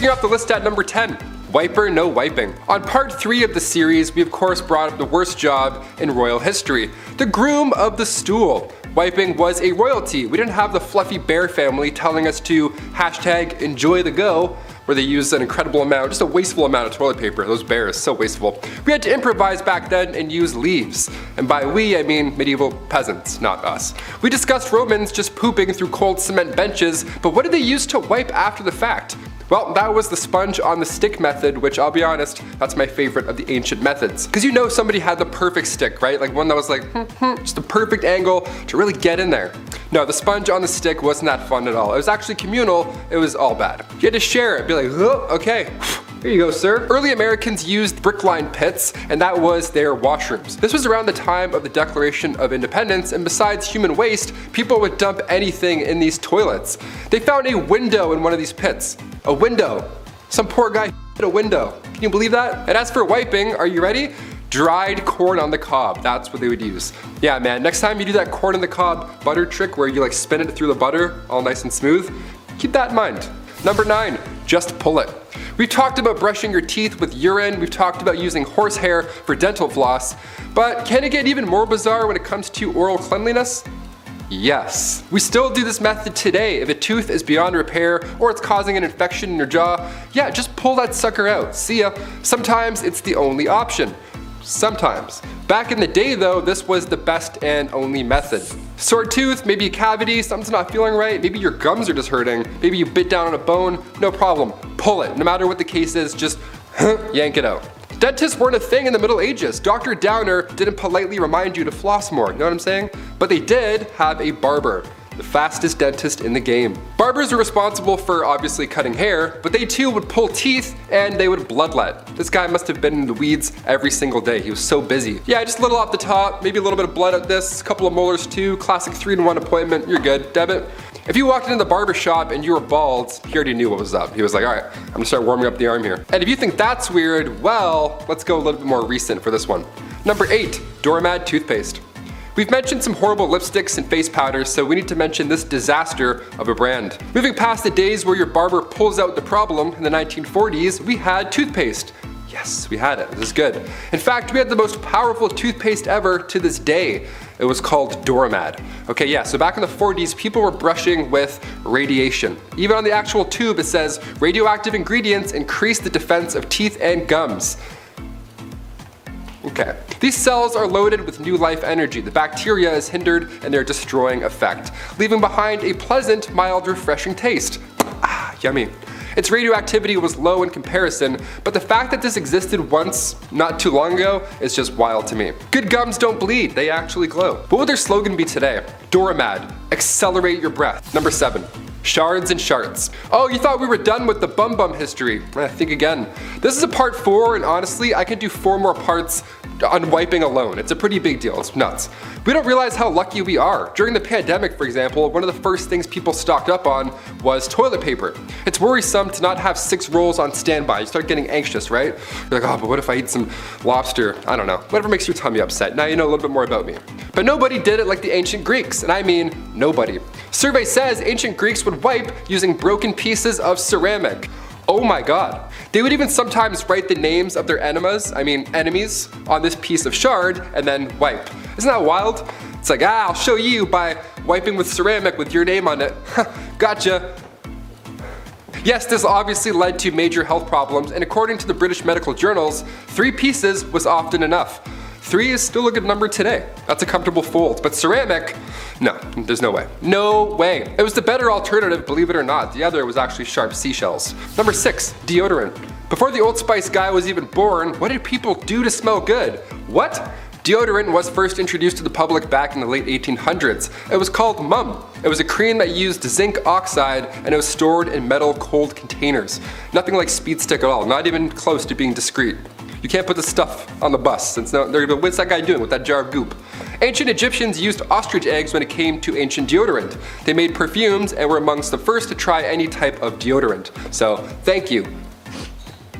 Kicking off the list at number 10. Wiper no wiping. On part 3 of the series, we of course brought up the worst job in royal history, the groom of the stool. Wiping was a royalty. We didn't have the fluffy bear family telling us to hashtag enjoy the go, where they used an incredible amount, just a wasteful amount of toilet paper. Those bears, so wasteful. We had to improvise back then and use leaves. And by we, I mean medieval peasants, not us. We discussed Romans just pooping through cold cement benches, but what did they use to wipe after the fact? Well, that was the sponge on the stick method, which I'll be honest, that's my favorite of the ancient methods. Because you know somebody had the perfect stick, right? Like one that was like, just the perfect angle to really get in there. No, the sponge on the stick wasn't that fun at all. It was actually communal, it was all bad. You had to share it, be like, oh, okay. Here you go, sir. Early Americans used brick-lined pits, and that was their washrooms. This was around the time of the Declaration of Independence, and besides human waste, people would dump anything in these toilets. They found a window in one of these pits. A window. Some poor guy hit a window. Can you believe that? And as for wiping, are you ready? Dried corn on the cob, that's what they would use. Yeah man, next time you do that corn on the cob butter trick where you like spin it through the butter, all nice and smooth, keep that in mind. Number 9, just pull it. We've talked about brushing your teeth with urine, we've talked about using horsehair for dental floss, but can it get even more bizarre when it comes to oral cleanliness? Yes. We still do this method today. If a tooth is beyond repair or it's causing an infection in your jaw, yeah, just pull that sucker out. See ya. Sometimes it's the only option. Sometimes. Back in the day though, this was the best and only method. Sore tooth, maybe a cavity, something's not feeling right, maybe your gums are just hurting, maybe you bit down on a bone, no problem. Pull it. No matter what the case is, just yank it out. Dentists weren't a thing in the Middle Ages. Dr. Downer didn't politely remind you to floss more, you know what I'm saying? But they did have a barber, the fastest dentist in the game. Barbers are responsible for obviously cutting hair, but they too would pull teeth and they would bloodlet. This guy must have been in the weeds every single day. He was so busy. Yeah, just a little off the top, maybe a little bit of blood at this, a couple of molars too, classic 3-in-1 appointment, you're good, debit. If you walked into the barber shop and you were bald, he already knew what was up. He was like, all right, I'm gonna start warming up the arm here. And if you think that's weird, well, let's go a little bit more recent for this one. Number 8, Duramad Toothpaste. We've mentioned some horrible lipsticks and face powders, so we need to mention this disaster of a brand. Moving past the days where your barber pulls out the problem in the 1940s, we had toothpaste. Yes, we had it. This is good. In fact, we had the most powerful toothpaste ever to this day. It was called Duramad. Okay, yeah, so back in the 40s, people were brushing with radiation. Even on the actual tube, it says, radioactive ingredients increase the defense of teeth and gums. Okay. These cells are loaded with new life energy. The bacteria is hindered in their destroying effect, leaving behind a pleasant, mild, refreshing taste. Ah, yummy. Its radioactivity was low in comparison, but the fact that this existed once, not too long ago, is just wild to me. Good gums don't bleed, they actually glow. What would their slogan be today? Duramad, accelerate your breath. Number 7. Shards and shards. Oh, you thought we were done with the bum history. Think again. This is a part 4, and honestly, I could do 4 more parts on wiping alone. It's a pretty big deal, it's nuts. We don't realize how lucky we are. During the pandemic, for example, one of the first things people stocked up on was toilet paper. It's worrisome to not have 6 rolls on standby. You start getting anxious, right? You're like, oh, but what if I eat some lobster? I don't know. Whatever makes your tummy upset. Now you know a little bit more about me. But nobody did it like the ancient Greeks, and I mean nobody. Survey says ancient Greeks would wipe using broken pieces of ceramic. Oh my god. They would even sometimes write the names of their enemies on this piece of shard and then wipe. Isn't that wild? It's like, I'll show you by wiping with ceramic with your name on it. Gotcha. Yes, this obviously led to major health problems, and according to the British medical journals, 3 pieces was often enough. 3 is still a good number today. That's a comfortable fold, but ceramic, no, there's no way. No way. It was the better alternative, believe it or not. The other was actually sharp seashells. Number 6, deodorant. Before the Old Spice guy was even born, what did people do to smell good? What? Deodorant was first introduced to the public back in the late 1800s. It was called Mum. It was a cream that used zinc oxide and it was stored in metal cold containers. Nothing like Speed Stick at all, not even close to being discreet. You can't put this stuff on the bus. They're gonna be, what's that guy doing with that jar of goop? Ancient Egyptians used ostrich eggs when it came to ancient deodorant. They made perfumes and were amongst the first to try any type of deodorant. So, thank you.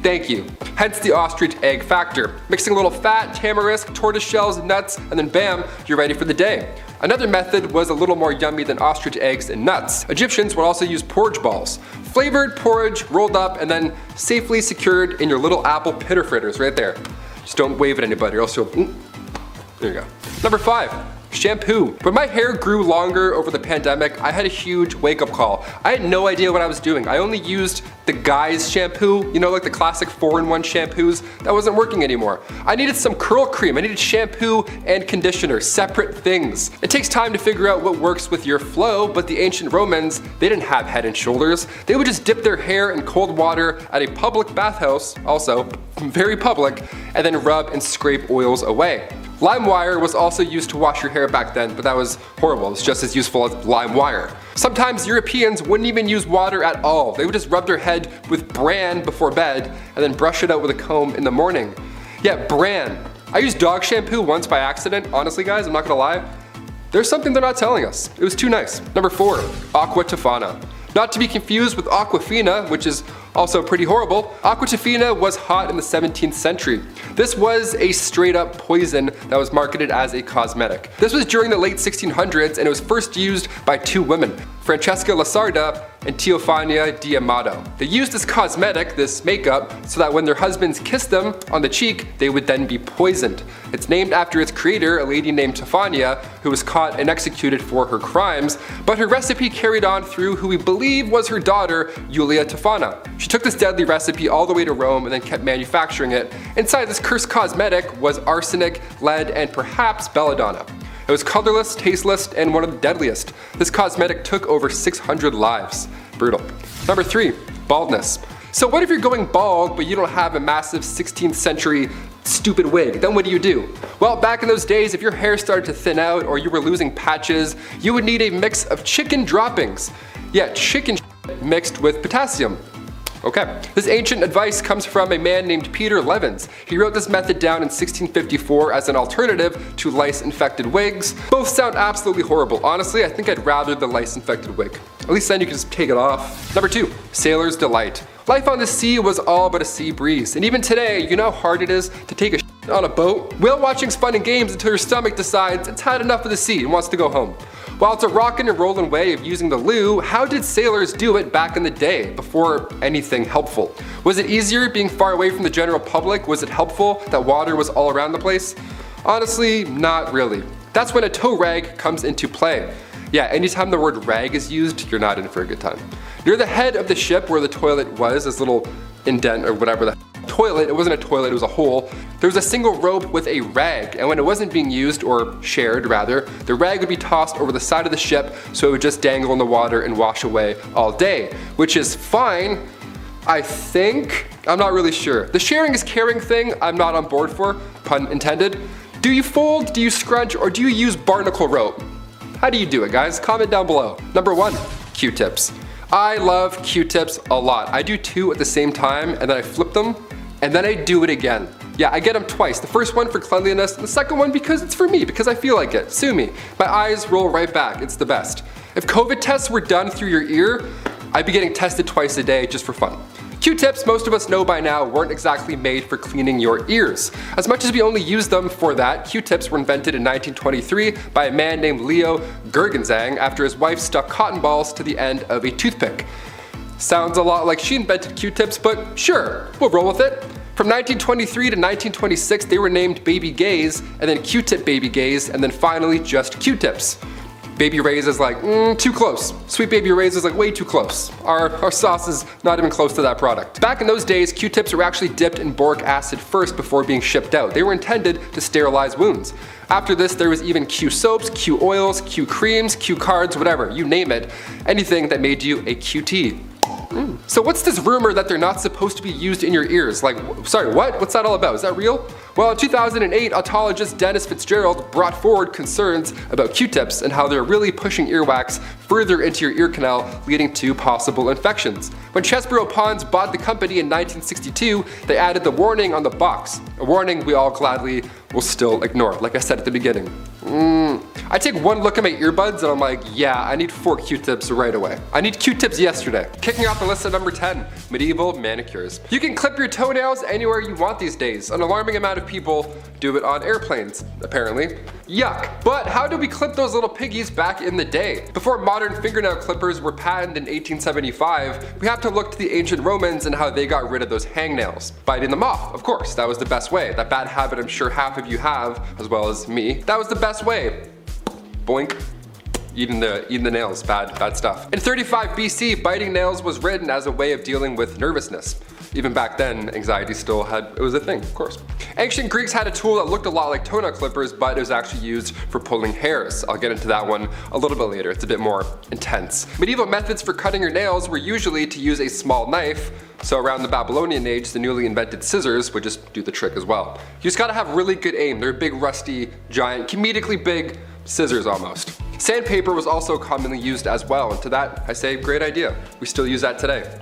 Thank you. Hence the ostrich egg factor. Mixing a little fat, tamarisk, tortoise shells, nuts, and then bam, you're ready for the day. Another method was a little more yummy than ostrich eggs and nuts. Egyptians would also use porridge balls. Flavored porridge rolled up and then safely secured in your little apple pitter fritters right there. Just don't wave at anybody or else you'll... There you go. Number 5. Shampoo. When my hair grew longer over the pandemic, I had a huge wake-up call. I had no idea what I was doing. I only used the guy's shampoo, you know, like the classic 4-in-1 shampoos. That wasn't working anymore. I needed some curl cream. I needed shampoo and conditioner, separate things. It takes time to figure out what works with your flow, but the ancient Romans, they didn't have Head and Shoulders. They would just dip their hair in cold water at a public bathhouse, also very public, and then rub and scrape oils away. Lime wire was also used to wash your hair back then, but that was horrible. It's just as useful as lime wire. Sometimes Europeans wouldn't even use water at all. They would just rub their head with bran before bed and then brush it out with a comb in the morning. Yeah, bran. I used dog shampoo once by accident. Honestly guys, I'm not gonna lie. There's something they're not telling us. It was too nice. Number 4, Aqua tafana. Not to be confused with Aquafina, which is also pretty horrible. Aqua tafana was hot in the 17th century. This was a straight up poison that was marketed as a cosmetic. This was during the late 1600s and it was first used by 2 women, Francesca Lasarda and Teofania di Amato. They used this cosmetic, this makeup, so that when their husbands kissed them on the cheek, they would then be poisoned. It's named after its creator, a lady named Tefania, who was caught and executed for her crimes, but her recipe carried on through who we believe was her daughter, Julia Tefana. She took this deadly recipe all the way to Rome and then kept manufacturing it. Inside this cursed cosmetic was arsenic, lead, and perhaps belladonna. It was colorless, tasteless, and one of the deadliest. This cosmetic took over 600 lives. Brutal. Number 3, baldness. So what if you're going bald but you don't have a massive 16th century stupid wig? Then what do? Well, back in those days, if your hair started to thin out or you were losing patches, you would need a mix of chicken droppings. Yeah, chicken mixed with potassium. Okay. This ancient advice comes from a man named Peter Levens. He wrote this method down in 1654 as an alternative to lice-infected wigs. Both sound absolutely horrible. Honestly, I think I'd rather the lice-infected wig. At least then you can just take it off. Number 2, sailor's delight. Life on the sea was all but a sea breeze. And even today, you know how hard it is to take a shit on a boat? Whale watching's fun and games until your stomach decides it's had enough of the sea and wants to go home. While it's a rockin' and rollin' way of using the loo, how did sailors do it back in the day, before anything helpful? Was it easier being far away from the general public? Was it helpful that water was all around the place? Honestly, not really. That's when a tow rag comes into play. Yeah, anytime the word rag is used, you're not in for a good time. Near the head of the ship where the toilet was, this little indent or whatever the toilet, it wasn't a toilet, it was a hole. There was a single rope with a rag, and when it wasn't being used, or shared rather, the rag would be tossed over the side of the ship so it would just dangle in the water and wash away all day, which is fine, I think. I'm not really sure. The sharing is caring thing, I'm not on board for, pun intended. Do you fold, do you scrunch, or do you use barnacle rope? How do you do it, guys? Comment down below. Number 1, Q-tips. I love Q-tips a lot. I do 2 at the same time, and then I flip them, and then I do it again. Yeah, I get them twice. The first one for cleanliness, and the second one because it's for me, because I feel like it. Sue me. My eyes roll right back. It's the best. If COVID tests were done through your ear, I'd be getting tested twice a day just for fun. Q-tips, most of us know by now, weren't exactly made for cleaning your ears. As much as we only use them for that, Q-tips were invented in 1923 by a man named Leo Gergenzang after his wife stuck cotton balls to the end of a toothpick. Sounds a lot like she invented Q-tips, but sure, we'll roll with it. From 1923 to 1926, they were named Baby Gays, and then Q-tip Baby Gays, and then finally just Q-tips. Baby Ray's is like, too close. Sweet Baby Ray's is like way too close. Our sauce is not even close to that product. Back in those days, Q-tips were actually dipped in boric acid first before being shipped out. They were intended to sterilize wounds. After this, there was even Q soaps, Q oils, Q creams, Q cards, whatever, you name it. Anything that made you a QT. So what's this rumor that they're not supposed to be used in your ears? Like, sorry, what? What's that all about? Is that real? Well, in 2008, otologist Dennis Fitzgerald brought forward concerns about Q-tips and how they're really pushing earwax further into your ear canal, leading to possible infections. When Chesborough Ponds bought the company in 1962, they added the warning on the box. A warning we all gladly will still ignore, like I said at the beginning. I take one look at my earbuds and I'm like, yeah, I need 4 Q-tips right away. I need Q-tips yesterday. Kicking off the list at number 10, medieval manicures. You can clip your toenails anywhere you want these days. An alarming amount of people do it on airplanes, apparently. Yuck. But how did we clip those little piggies back in the day? Before modern fingernail clippers were patented in 1875, we have to look to the ancient Romans and how they got rid of those hangnails. Biting them off, of course, that was the best way. That bad habit I'm sure half of you have, as well as me. That was the best way. Boink. Eating the nails, bad stuff. In 35 BC, biting nails was written as a way of dealing with nervousness. Even back then, anxiety it was a thing, of course. Ancient Greeks had a tool that looked a lot like toenail clippers, but it was actually used for pulling hairs. I'll get into that one a little bit later, it's a bit more intense. Medieval methods for cutting your nails were usually to use a small knife, so around the Babylonian age, the newly invented scissors would just do the trick as well. You just gotta have really good aim. They're big, rusty, giant, comedically big scissors almost. Sandpaper was also commonly used as well, and to that I say great idea. We still use that today.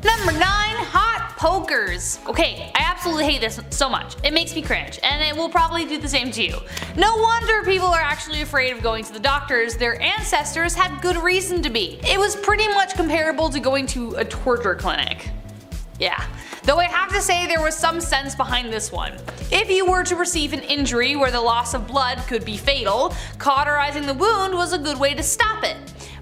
Number 9, hot pokers. Okay, I absolutely hate this so much. It makes me cringe, and it will probably do the same to you. No wonder people are actually afraid of going to the doctors. Their ancestors had good reason to be. It was pretty much comparable to going to a torture clinic. Yeah. Though I have to say there was some sense behind this one. If you were to receive an injury where the loss of blood could be fatal, cauterizing the wound was a good way to stop it.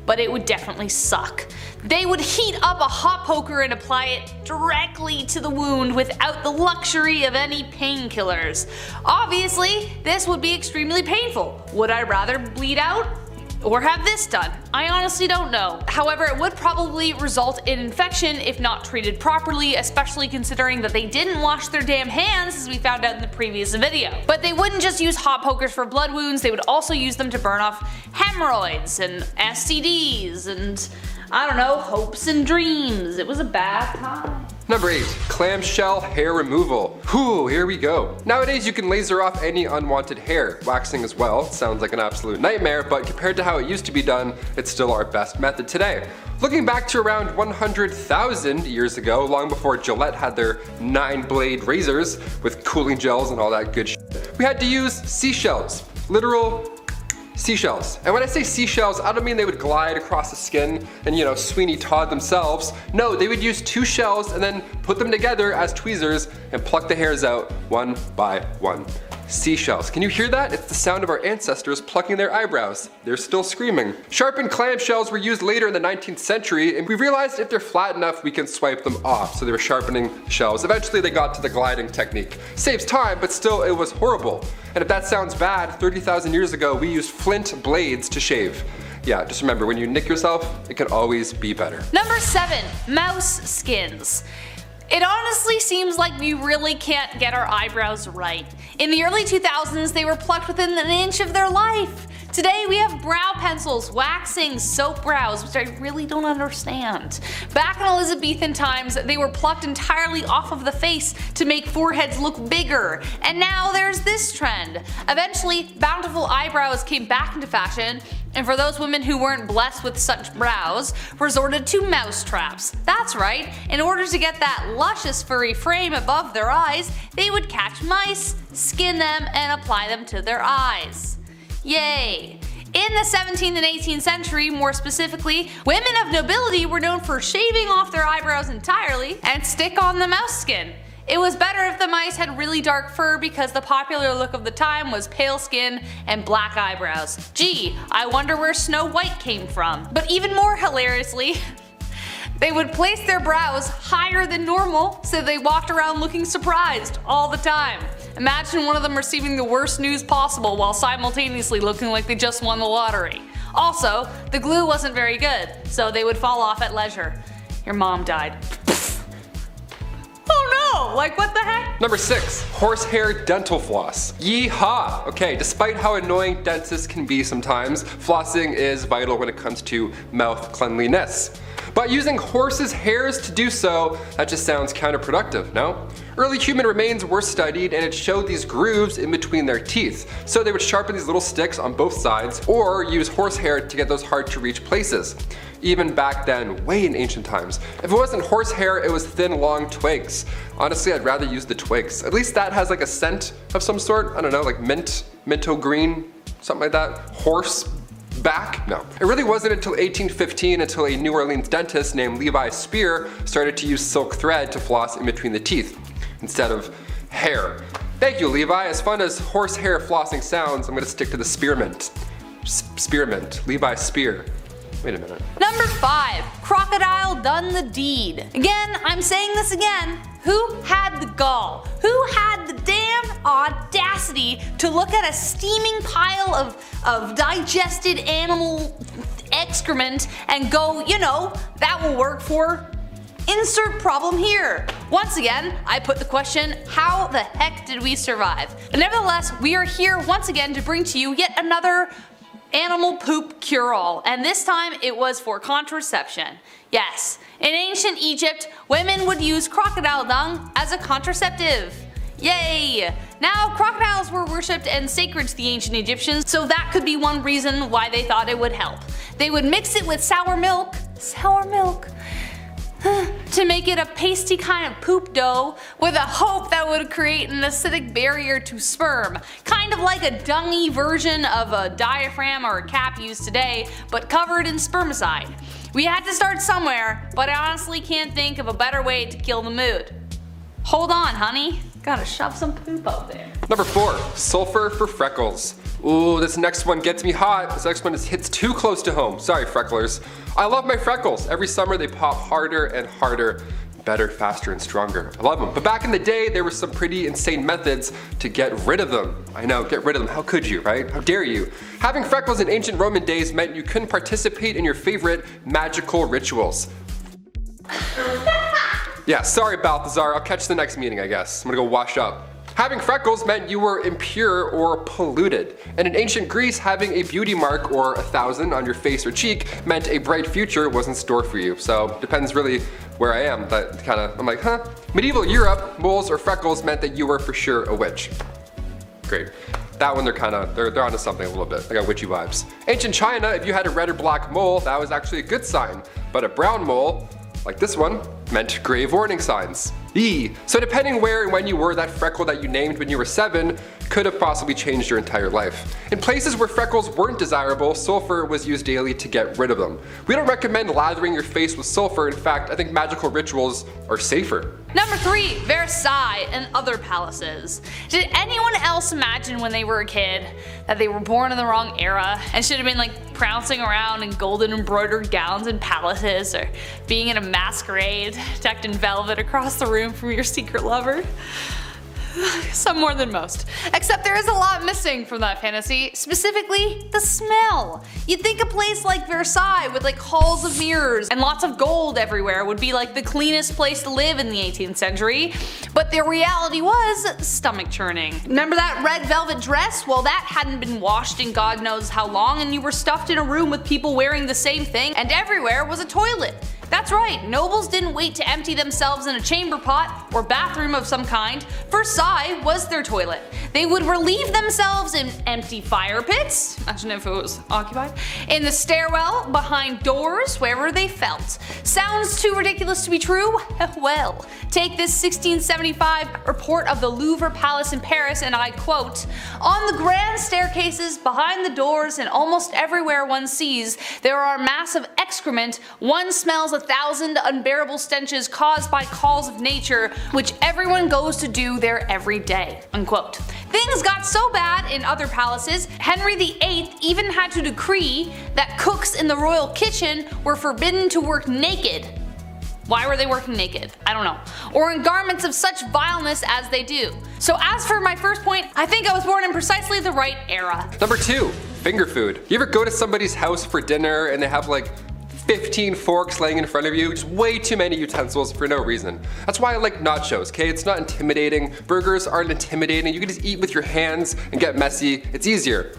But it would definitely suck. They would heat up a hot poker and apply it directly to the wound without the luxury of any painkillers. Obviously, this would be extremely painful. Would I rather bleed out? Or have this done? I honestly don't know. However, it would probably result in infection if not treated properly, especially considering that they didn't wash their damn hands, as we found out in the previous video. But they wouldn't just use hot pokers for blood wounds, they would also use them to burn off hemorrhoids and STDs and, I don't know, hopes and dreams. It was a bad time. Number 8, clamshell hair removal. Whew, here we go. Nowadays you can laser off any unwanted hair. Waxing as well, sounds like an absolute nightmare, but compared to how it used to be done, it's still our best method today. Looking back to around 100,000 years ago, long before Gillette had their 9-blade razors with cooling gels and all that good shit, we had to use seashells. Literal seashells. And when I say seashells, I don't mean they would glide across the skin and, Sweeney Todd themselves. No, they would use 2 shells and then put them together as tweezers and pluck the hairs out one by one. Seashells. Can you hear that? It's the sound of our ancestors plucking their eyebrows. They're still screaming. Sharpened clamshells were used later in the 19th century, and we realized if they're flat enough, we can swipe them off. So they were sharpening shells. Eventually they got to the gliding technique. Saves time, but still it was horrible. And if that sounds bad, 30,000 years ago we used flint blades to shave. Yeah, just remember, when you nick yourself, it can always be better. Number 7, mouse skins. It honestly seems like we really can't get our eyebrows right. In the early 2000s, they were plucked within an inch of their life. Today we have brow pencils, waxing, soap brows, which I really don't understand. Back in Elizabethan times, they were plucked entirely off of the face to make foreheads look bigger. And now there's this trend. Eventually, bountiful eyebrows came back into fashion, and for those women who weren't blessed with such brows, resorted to mouse traps. That's right, in order to get that luscious furry frame above their eyes, they would catch mice, skin them, and apply them to their eyes. Yay! In the 17th and 18th century, more specifically, women of nobility were known for shaving off their eyebrows entirely and stick on the mouse skin. It was better if the mice had really dark fur because the popular look of the time was pale skin and black eyebrows. Gee, I wonder where Snow White came from. But even more hilariously, they would place their brows higher than normal so they walked around looking surprised all the time. Imagine one of them receiving the worst news possible while simultaneously looking like they just won the lottery. Also, the glue wasn't very good, so they would fall off at leisure. Your mom died. Oh no, like what the heck? Number 6, horsehair dental floss. Yeehaw! Okay, despite how annoying dentists can be sometimes, flossing is vital when it comes to mouth cleanliness. But using horses' hairs to do so, that just sounds counterproductive, no? Early human remains were studied and it showed these grooves in between their teeth. So they would sharpen these little sticks on both sides or use horsehair to get those hard to reach places. Even back then, way in ancient times. If it wasn't horsehair, it was thin, long twigs. Honestly, I'd rather use the twigs. At least that has like a scent of some sort. I don't know, like mint, minto green, something like that. Horse back? No. It really wasn't until 1815 until a New Orleans dentist named Levi Spear started to use silk thread to floss in between the teeth instead of hair. Thank you, Levi. As fun as horsehair flossing sounds, I'm gonna stick to the spearmint. Spearmint. Levi Spear. Wait a minute. Number 5. Crocodile done the deed. Again, I'm saying this again. Who had the gall? Who had the damn audacity to look at a steaming pile of digested animal excrement and go, you know, that will work for insert problem here. Once again, I put the question, how the heck did we survive? And nevertheless, we are here once again to bring to you yet another animal poop cure-all, and this time it was for contraception. Yes, in ancient Egypt, women would use crocodile dung as a contraceptive. Yay! Now, crocodiles were worshipped and sacred to the ancient Egyptians, so that could be one reason why they thought it would help. They would mix it with sour milk, to make it a pasty kind of poop dough with a hope that would create an acidic barrier to sperm. Kind of like a dungy version of a diaphragm or a cap used today, but covered in spermicide. We had to start somewhere, but I honestly can't think of a better way to kill the mood. Hold on, honey. Gotta shove some poop out there. Number 4. Sulfur for freckles. Ooh, this next one gets me hot. This next one hits too close to home. Sorry, frecklers. I love my freckles. Every summer they pop harder and harder. Better, faster, and stronger. I love them. But back in the day, there were some pretty insane methods to get rid of them. I know, get rid of them. How could you, right? How dare you? Having freckles in ancient Roman days meant you couldn't participate in your favorite magical rituals. Yeah, sorry, Balthazar. I'll catch you the next meeting, I guess. I'm gonna go wash up. Having freckles meant you were impure or polluted. And in ancient Greece, having a beauty mark or 1,000 on your face or cheek meant a bright future was in store for you. So depends really where I am. That I'm like, huh? Medieval Europe, moles or freckles meant that you were for sure a witch. Great. That one they're onto something a little bit. I got witchy vibes. Ancient China, if you had a red or black mole, that was actually a good sign. But a brown mole, like this one, meant grave warning signs. So depending where and when you were, that freckle that you named when you were 7 could have possibly changed your entire life. In places where freckles weren't desirable, sulfur was used daily to get rid of them. We don't recommend lathering your face with sulfur. In fact, I think magical rituals are safer. Number 3, Versailles and other palaces. Did anyone else imagine when they were a kid that they were born in the wrong era and should have been like prancing around in golden embroidered gowns in palaces, or being in a masquerade decked in velvet across the room from your secret lover? Some more than most. Except there is a lot missing from that fantasy, specifically the smell. You'd think a place like Versailles with like halls of mirrors and lots of gold everywhere would be like the cleanest place to live in the 18th century, but the reality was stomach churning. Remember that red velvet dress? Well, that hadn't been washed in God knows how long, and you were stuffed in a room with people wearing the same thing, and everywhere was a toilet. That's right, nobles didn't wait to empty themselves in a chamber pot or bathroom of some kind. Versailles was their toilet. They would relieve themselves in empty fire pits, imagine if it was occupied, in the stairwell, behind doors, wherever they felt. Sounds too ridiculous to be true? Well, take this 1675 report of the Louvre Palace in Paris, and I quote, "On the grand staircases, behind the doors, and almost everywhere one sees, there are massive excrement. One smells 1,000 unbearable stenches caused by calls of nature, which everyone goes to do there every day." Unquote. Things got so bad in other palaces, Henry VIII even had to decree that cooks in the royal kitchen were forbidden to work naked. Why were they working naked? I don't know. Or in garments of such vileness as they do. So as for my first point, I think I was born in precisely the right era. Number 2, finger food. You ever go to somebody's house for dinner and they have like 15 forks laying in front of you? Just way too many utensils for no reason. That's why I like nachos, okay? It's not intimidating. Burgers aren't intimidating. You can just eat with your hands and get messy. It's easier.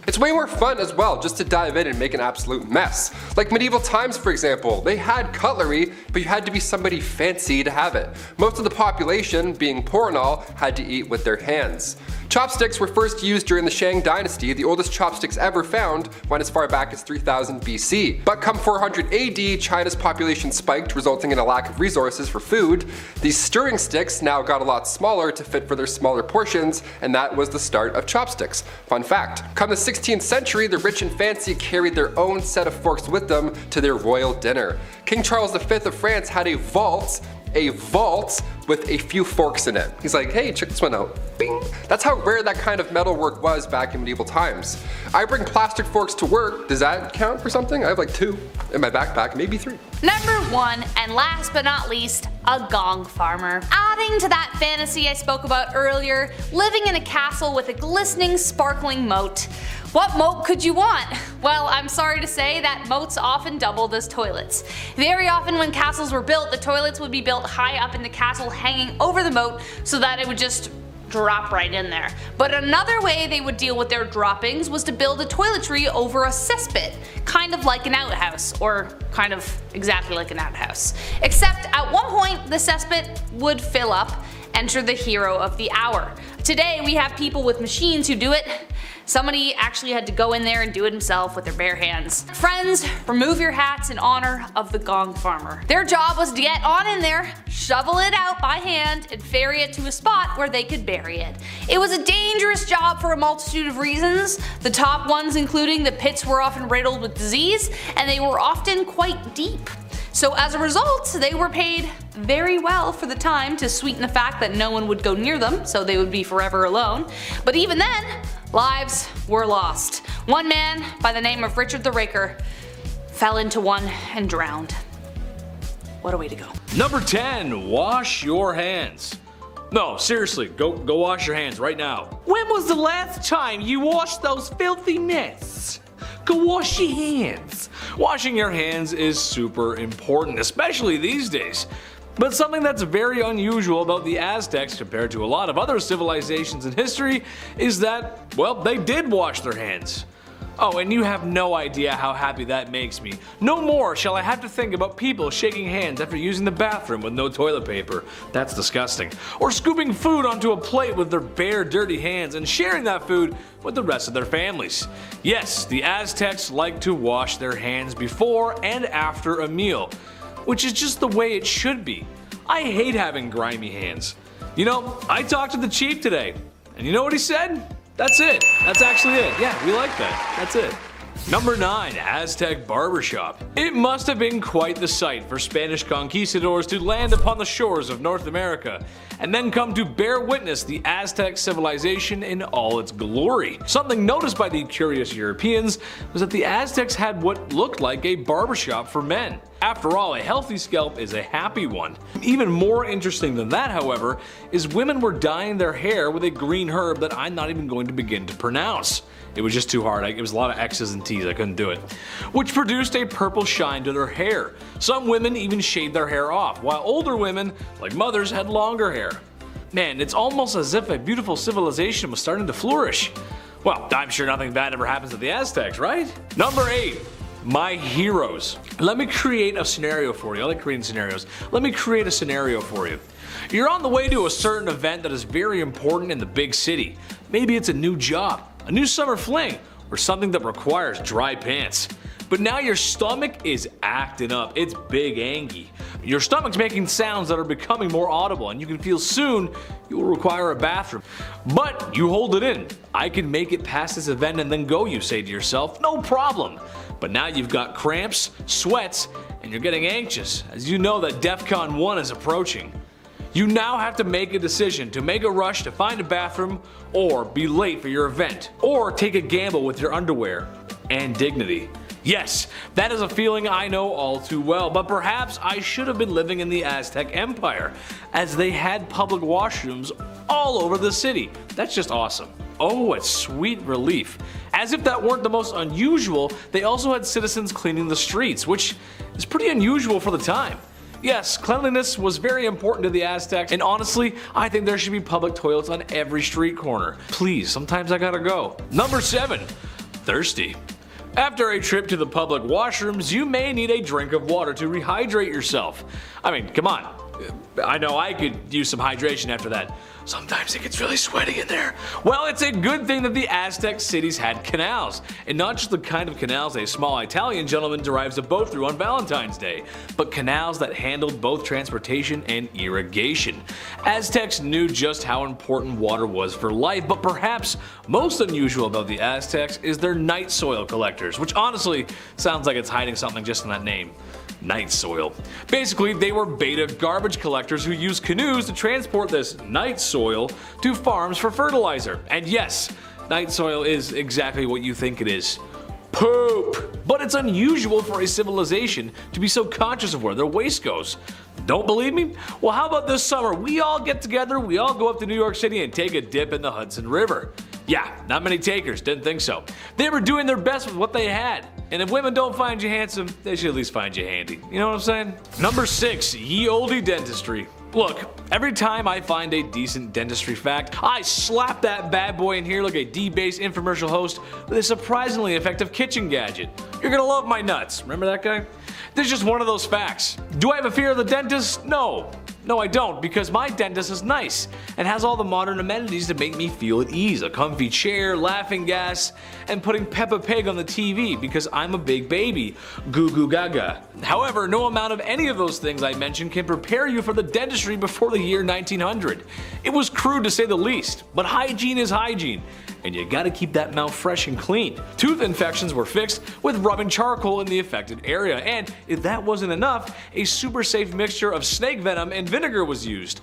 It's way more fun as well just to dive in and make an absolute mess. Like medieval times, for example, they had cutlery, but you had to be somebody fancy to have it. Most of the population, being poor and all, had to eat with their hands. Chopsticks were first used during the Shang Dynasty. The oldest chopsticks ever found went as far back as 3000 BC. But come 400 AD, China's population spiked, resulting in a lack of resources for food. These stirring sticks now got a lot smaller to fit for their smaller portions, and that was the start of chopsticks. Fun fact, come the 16th century, the rich and fancy carried their own set of forks with them to their royal dinner. King Charles V of France had a vault with a few forks in it. He's like, hey, check this one out. Bing. That's how rare that kind of metalwork was back in medieval times. I bring plastic forks to work. Does that count for something? I have like 2 in my backpack, maybe 3. Number 1, and last but not least, a Gong Farmer. Adding to that fantasy I spoke about earlier, living in a castle with a glistening, sparkling moat. What moat could you want? Well, I'm sorry to say that moats often doubled as toilets. Very often when castles were built, the toilets would be built high up in the castle, hanging over the moat so that it would just drop right in there. But another way they would deal with their droppings was to build a toiletry over a cesspit, kind of like an outhouse, or kind of exactly like an outhouse. Except at one point the cesspit would fill up. Enter the hero of the hour. Today we have people with machines who do it. Somebody actually had to go in there and do it himself with their bare hands. Friends, remove your hats in honor of the Gong Farmer. Their job was to get on in there, shovel it out by hand, and ferry it to a spot where they could bury it. It was a dangerous job for a multitude of reasons, the top ones including the pits were often riddled with disease, and they were often quite deep. So as a result, they were paid very well for the time to sweeten the fact that no one would go near them, so they would be forever alone. But even then, lives were lost. One man by the name of Richard the Raker fell into one and drowned. What a way to go. Number 10, wash your hands. No, seriously, go wash your hands right now. When was the last time you washed those filthy mitts? Go wash your hands. Washing your hands is super important, especially these days. But something that's very unusual about the Aztecs compared to a lot of other civilizations in history is that, well, they did wash their hands. Oh, and you have no idea how happy that makes me. No more shall I have to think about people shaking hands after using the bathroom with no toilet paper. That's disgusting. Or scooping food onto a plate with their bare, dirty hands and sharing that food with the rest of their families. Yes, the Aztecs like to wash their hands before and after a meal, which is just the way it should be. I hate having grimy hands. You know, I talked to the chief today, and you know what he said? That's it. That's actually it. Yeah, we like that. That's it. Number 9, Aztec Barbershop. It must have been quite the sight for Spanish conquistadors to land upon the shores of North America and then come to bear witness the Aztec civilization in all its glory. Something noticed by the curious Europeans was that the Aztecs had what looked like a barbershop for men. After all, a healthy scalp is a happy one. Even more interesting than that, however, is women were dyeing their hair with a green herb that I'm not even going to begin to pronounce. It was just too hard. It was a lot of X's and T's. I couldn't do it. Which produced a purple shine to their hair. Some women even shaved their hair off, while older women, like mothers, had longer hair. Man, it's almost as if a beautiful civilization was starting to flourish. Well, I'm sure nothing bad ever happens to the Aztecs, right? Number 8. My heroes. Let me create a scenario for you. I like creating scenarios. Let me create a scenario for you. You're on the way to a certain event that is very important in the big city. Maybe it's a new job, a new summer fling, or something that requires dry pants. But now your stomach is acting up. It's big angy. Your stomach's making sounds that are becoming more audible, and you can feel soon you will require a bathroom. But you hold it in. I can make it past this event and then go, you say to yourself. No problem. But now you've got cramps, sweats, and you're getting anxious, as you know that DEFCON 1 is approaching. You now have to make a decision to make a rush to find a bathroom, or be late for your event, or take a gamble with your underwear and dignity. Yes, that is a feeling I know all too well, but perhaps I should have been living in the Aztec Empire, as they had public washrooms all over the city. That's just awesome. Oh, it's sweet relief. As if that weren't the most unusual, they also had citizens cleaning the streets, which is pretty unusual for the time. Yes, cleanliness was very important to the Aztecs, and honestly, I think there should be public toilets on every street corner. Please, sometimes I gotta go. Number 7. Thirsty. After a trip to the public washrooms, you may need a drink of water to rehydrate yourself. I mean, come on. I know I could use some hydration after that. Sometimes it gets really sweaty in there. Well, it's a good thing that the Aztec cities had canals, and not just the kind of canals a small Italian gentleman drives a boat through on Valentine's Day, but canals that handled both transportation and irrigation. Aztecs knew just how important water was for life, but perhaps most unusual about the Aztecs is their night soil collectors, which honestly sounds like it's hiding something just in that name. Night soil. Basically, they were beta garbage collectors who used canoes to transport this night soil to farms for fertilizer. And yes, night soil is exactly what you think it is. Poop! But it's unusual for a civilization to be so conscious of where their waste goes. Don't believe me? Well, how about this summer we all get together, we all go up to New York City and take a dip in the Hudson River. Yeah, not many takers, didn't think so. They were doing their best with what they had. And if women don't find you handsome, they should at least find you handy. You know what I'm saying? Number 6, ye olde dentistry. Look, every time I find a decent dentistry fact, I slap that bad boy in here like a debased infomercial host with a surprisingly effective kitchen gadget. You're gonna love my nuts. Remember that guy? This is just one of those facts. Do I have a fear of the dentist? No. No, I don't, because my dentist is nice and has all the modern amenities to make me feel at ease. A comfy chair, laughing gas, and putting Peppa Pig on the TV because I'm a big baby. Goo goo gaga. However, no amount of any of those things I mentioned can prepare you for the dentistry before the year 1900. It was crude to say the least, but hygiene is hygiene, and you gotta keep that mouth fresh and clean. Tooth infections were fixed with rubbing charcoal in the affected area, and if that wasn't enough, a super safe mixture of snake venom and vinegar was used.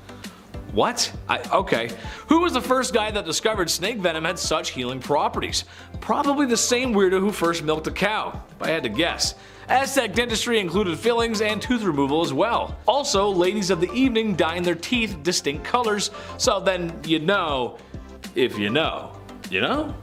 What? Okay. Who was the first guy that discovered snake venom had such healing properties? Probably the same weirdo who first milked a cow, if I had to guess. Aztec dentistry included fillings and tooth removal as well. Also, ladies of the evening dyeing their teeth distinct colors, so then you know, if you know. You know?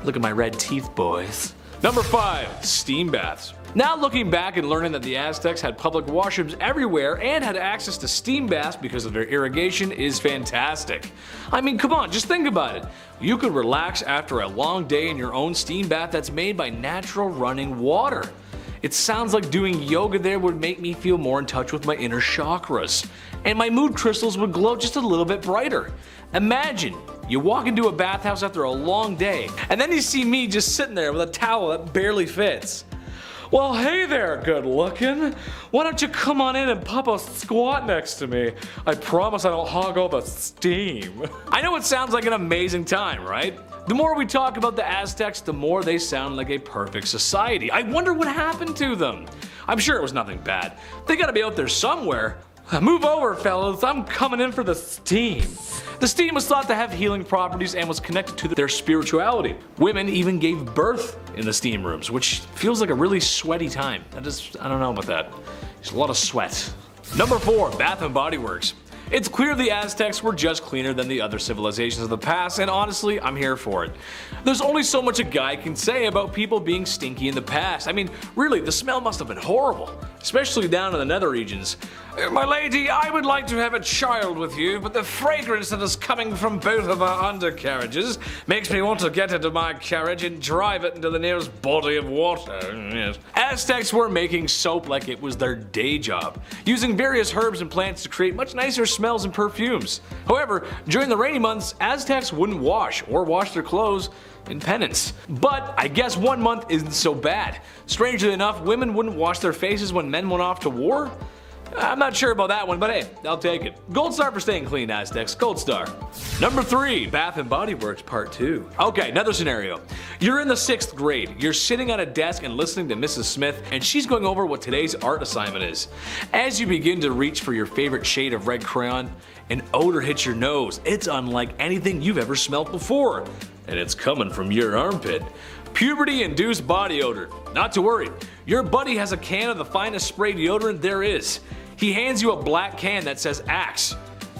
Look at my red teeth, boys. Number 5, steam baths. Now looking back and learning that the Aztecs had public washrooms everywhere and had access to steam baths because of their irrigation is fantastic. I mean, come on, just think about it. You could relax after a long day in your own steam bath that's made by natural running water. It sounds like doing yoga there would make me feel more in touch with my inner chakras, and my mood crystals would glow just a little bit brighter. Imagine, you walk into a bathhouse after a long day, and then you see me just sitting there with a towel that barely fits. Well, hey there, good looking. Why don't you come on in and pop a squat next to me? I promise I don't hog all the steam. I know it sounds like an amazing time, right? The more we talk about the Aztecs, the more they sound like a perfect society. I wonder what happened to them. I'm sure it was nothing bad. They gotta be out there somewhere. Move over, fellas, I'm coming in for the steam. The steam was thought to have healing properties and was connected to their spirituality. Women even gave birth in the steam rooms, which feels like a really sweaty time. I don't know about that. There's a lot of sweat. Number 4, Bath and Body Works. It's clear the Aztecs were just cleaner than the other civilizations of the past, and honestly, I'm here for it. There's only so much a guy can say about people being stinky in the past. I mean, really, the smell must have been horrible, especially down in the nether regions. My lady, I would like to have a child with you, but the fragrance that is coming from both of our undercarriages makes me want to get into my carriage and drive it into the nearest body of water. Yes. Aztecs were making soap like it was their day job, using various herbs and plants to create much nicer smells and perfumes. However, during the rainy months, Aztecs wouldn't wash or wash their clothes in penance. But I guess 1 month isn't so bad. Strangely enough, women wouldn't wash their faces when men went off to war. I'm not sure about that one, but hey, I'll take it. Gold star for staying clean, Aztecs. Gold star. Number 3, Bath and Body Works Part 2. Okay, another scenario. You're in the 6th grade. You're sitting at a desk and listening to Mrs. Smith, and she's going over what today's art assignment is. As you begin to reach for your favorite shade of red crayon, an odor hits your nose. It's unlike anything you've ever smelled before. And it's coming from your armpit. Puberty-induced body odor. Not to worry, your buddy has a can of the finest spray deodorant there is. He hands you a black can that says Axe.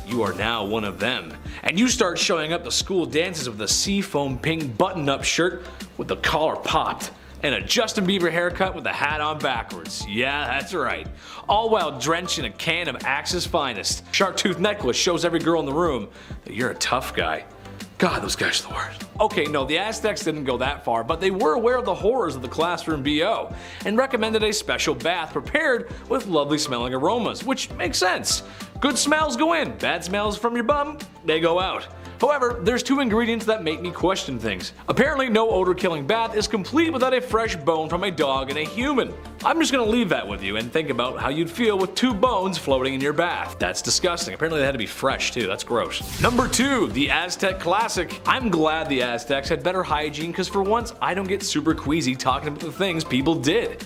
You are now one of them, and you start showing up to school dances with a seafoam pink button-up shirt with the collar popped, and a Justin Bieber haircut with the hat on backwards. Yeah, that's right. All while drenched in a can of Axe's finest. Shark tooth necklace shows every girl in the room that you're a tough guy. God, those guys are the worst. Okay, no, the Aztecs didn't go that far, but they were aware of the horrors of the classroom BO and recommended a special bath prepared with lovely smelling aromas, which makes sense. Good smells go in, bad smells from your bum, they go out. However, there's two ingredients that make me question things. Apparently, no odor-killing bath is complete without a fresh bone from a dog and a human. I'm just gonna leave that with you and think about how you'd feel with two bones floating in your bath. That's disgusting. Apparently they had to be fresh too, that's gross. Number 2, the Aztec Classic. I'm glad the Aztecs had better hygiene because for once I don't get super queasy talking about the things people did.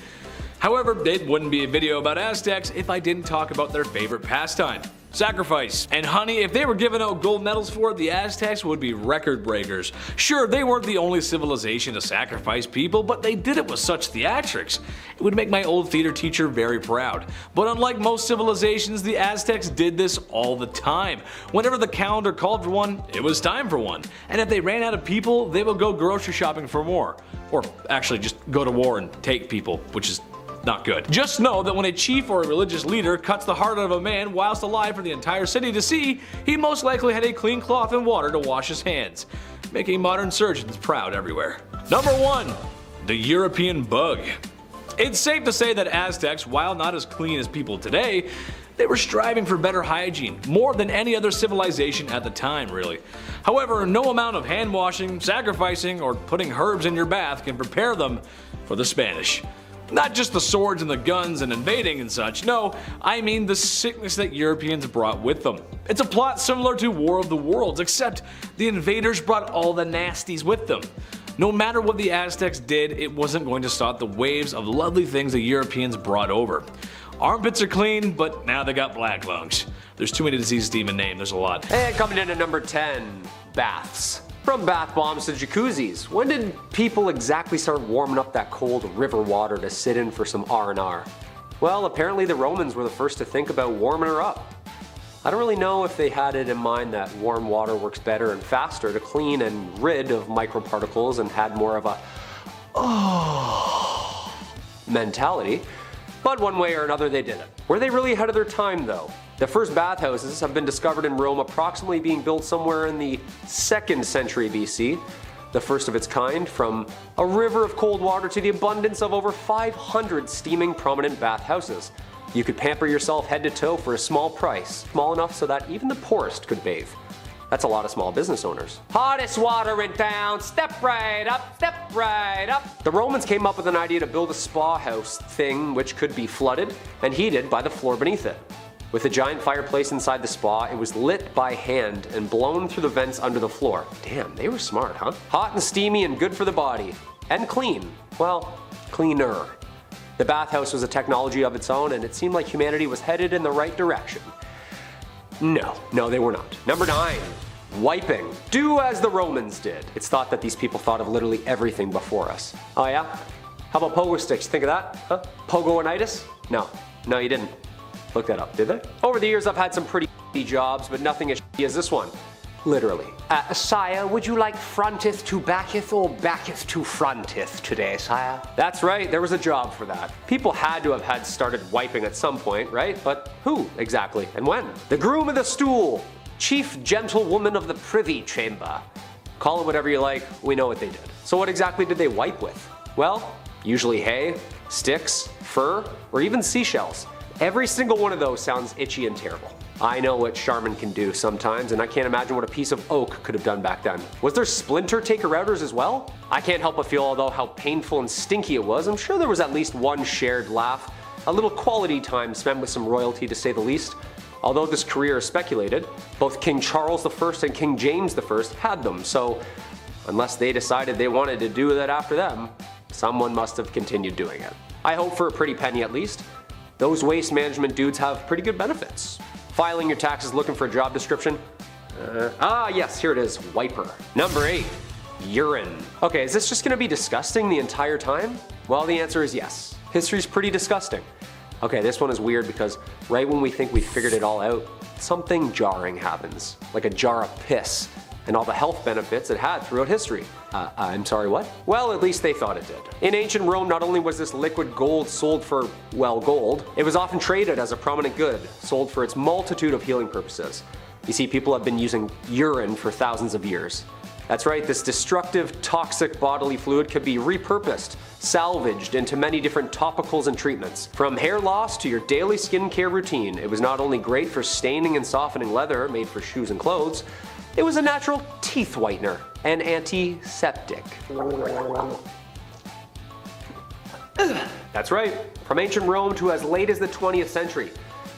However, it wouldn't be a video about Aztecs if I didn't talk about their favorite pastime. Sacrifice. And honey, if they were giving out gold medals for it, the Aztecs would be record breakers. Sure, they weren't the only civilization to sacrifice people, but they did it with such theatrics. It would make my old theater teacher very proud. But unlike most civilizations, the Aztecs did this all the time. Whenever the calendar called for one, it was time for one. And if they ran out of people, they would go grocery shopping for more. Or actually just go to war and take people, which is not good. Just know that when a chief or a religious leader cuts the heart out of a man whilst alive for the entire city to see, he most likely had a clean cloth and water to wash his hands, making modern surgeons proud everywhere. Number 1. The European bug. It's safe to say that Aztecs, while not as clean as people today, they were striving for better hygiene, more than any other civilization at the time, really. However, no amount of hand washing, sacrificing, or putting herbs in your bath can prepare them for the Spanish. Not just the swords and the guns and invading and such, no, I mean the sickness that Europeans brought with them. It's a plot similar to War of the Worlds, except the invaders brought all the nasties with them. No matter what the Aztecs did, it wasn't going to stop the waves of lovely things the Europeans brought over. Armpits are clean, but now they got black lungs. There's too many diseases to even name, there's a lot. And coming in at number 10, baths. From bath bombs to jacuzzis, when did people exactly start warming up that cold river water to sit in for some R&R? Well, apparently the Romans were the first to think about warming her up. I don't really know if they had it in mind that warm water works better and faster to clean and rid of microparticles and had more of a mentality, but one way or another they did it. Were they really ahead of their time though? The first bathhouses have been discovered in Rome approximately being built somewhere in the 2nd century BC, the first of its kind, from a river of cold water to the abundance of over 500 steaming prominent bathhouses. You could pamper yourself head to toe for a small price, small enough so that even the poorest could bathe. That's a lot of small business owners. Hottest water in town, step right up, step right up. The Romans came up with an idea to build a spa house thing which could be flooded and heated by the floor beneath it. With a giant fireplace inside the spa, it was lit by hand and blown through the vents under the floor. Damn, they were smart, huh? Hot and steamy and good for the body. And clean. Well, cleaner. The bathhouse was a technology of its own, and it seemed like humanity was headed in the right direction. No, they were not. Number 9. Wiping. Do as the Romans did. It's thought that these people thought of literally everything before us. Oh yeah? How about pogo sticks? Think of that? Huh? Pogo-initis? No, you didn't. Look that up, did they? Over the years I've had some pretty jobs, but nothing as as this one. Literally. Sire, would you like fronteth to backeth or backeth to fronteth today, sire? That's right, there was a job for that. People had to have had started wiping at some point, right? But who exactly and when? The groom of the stool, chief gentlewoman of the privy chamber. Call it whatever you like, we know what they did. So what exactly did they wipe with? Well, usually hay, sticks, fur, or even seashells. Every single one of those sounds itchy and terrible. I know what Charmin can do sometimes, and I can't imagine what a piece of oak could have done back then. Was there splinter taker-outers as well? I can't help but feel, although how painful and stinky it was, I'm sure there was at least one shared laugh, a little quality time spent with some royalty to say the least. Although this career is speculated, both King Charles I and King James I had them, so unless they decided they wanted to do that after them, someone must have continued doing it. I hope for a pretty penny at least. Those waste management dudes have pretty good benefits. Filing your taxes looking for a job description? Yes, here it is, wiper. Number 8, urine. Okay, is this just gonna be disgusting the entire time? Well, the answer is yes. History's pretty disgusting. Okay, this one is weird because right when we think we figured it all out, something jarring happens, like a jar of piss, and all the health benefits it had throughout history. I'm sorry, what? Well, at least they thought it did. In ancient Rome, not only was this liquid gold sold for, well, gold, it was often traded as a prominent good, sold for its multitude of healing purposes. You see, people have been using urine for thousands of years. That's right, this destructive, toxic bodily fluid could be repurposed, salvaged into many different topicals and treatments. From hair loss to your daily skincare routine, it was not only great for staining and softening leather made for shoes and clothes, it was a natural teeth whitener and antiseptic. That's right, from ancient Rome to as late as the 20th century,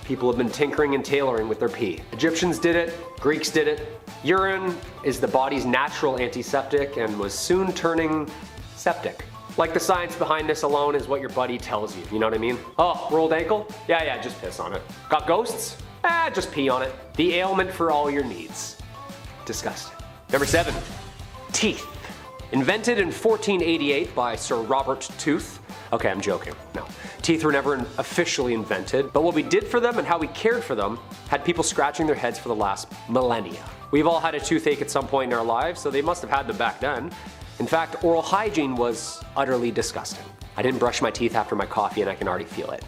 people have been tinkering and tailoring with their pee. Egyptians did it, Greeks did it. Urine is the body's natural antiseptic and was soon turning septic. Like the science behind this alone is what your buddy tells you, you know what I mean? Oh, rolled ankle? Yeah, just piss on it. Got ghosts? Just pee on it. The ailment for all your needs. Disgusting. Number 7, teeth. Invented in 1488 by Sir Robert Tooth. Okay, I'm joking. No. Teeth were never officially invented, but what we did for them and how we cared for them had people scratching their heads for the last millennia. We've all had a toothache at some point in our lives, so they must have had them back then. In fact, oral hygiene was utterly disgusting. I didn't brush my teeth after my coffee and I can already feel it.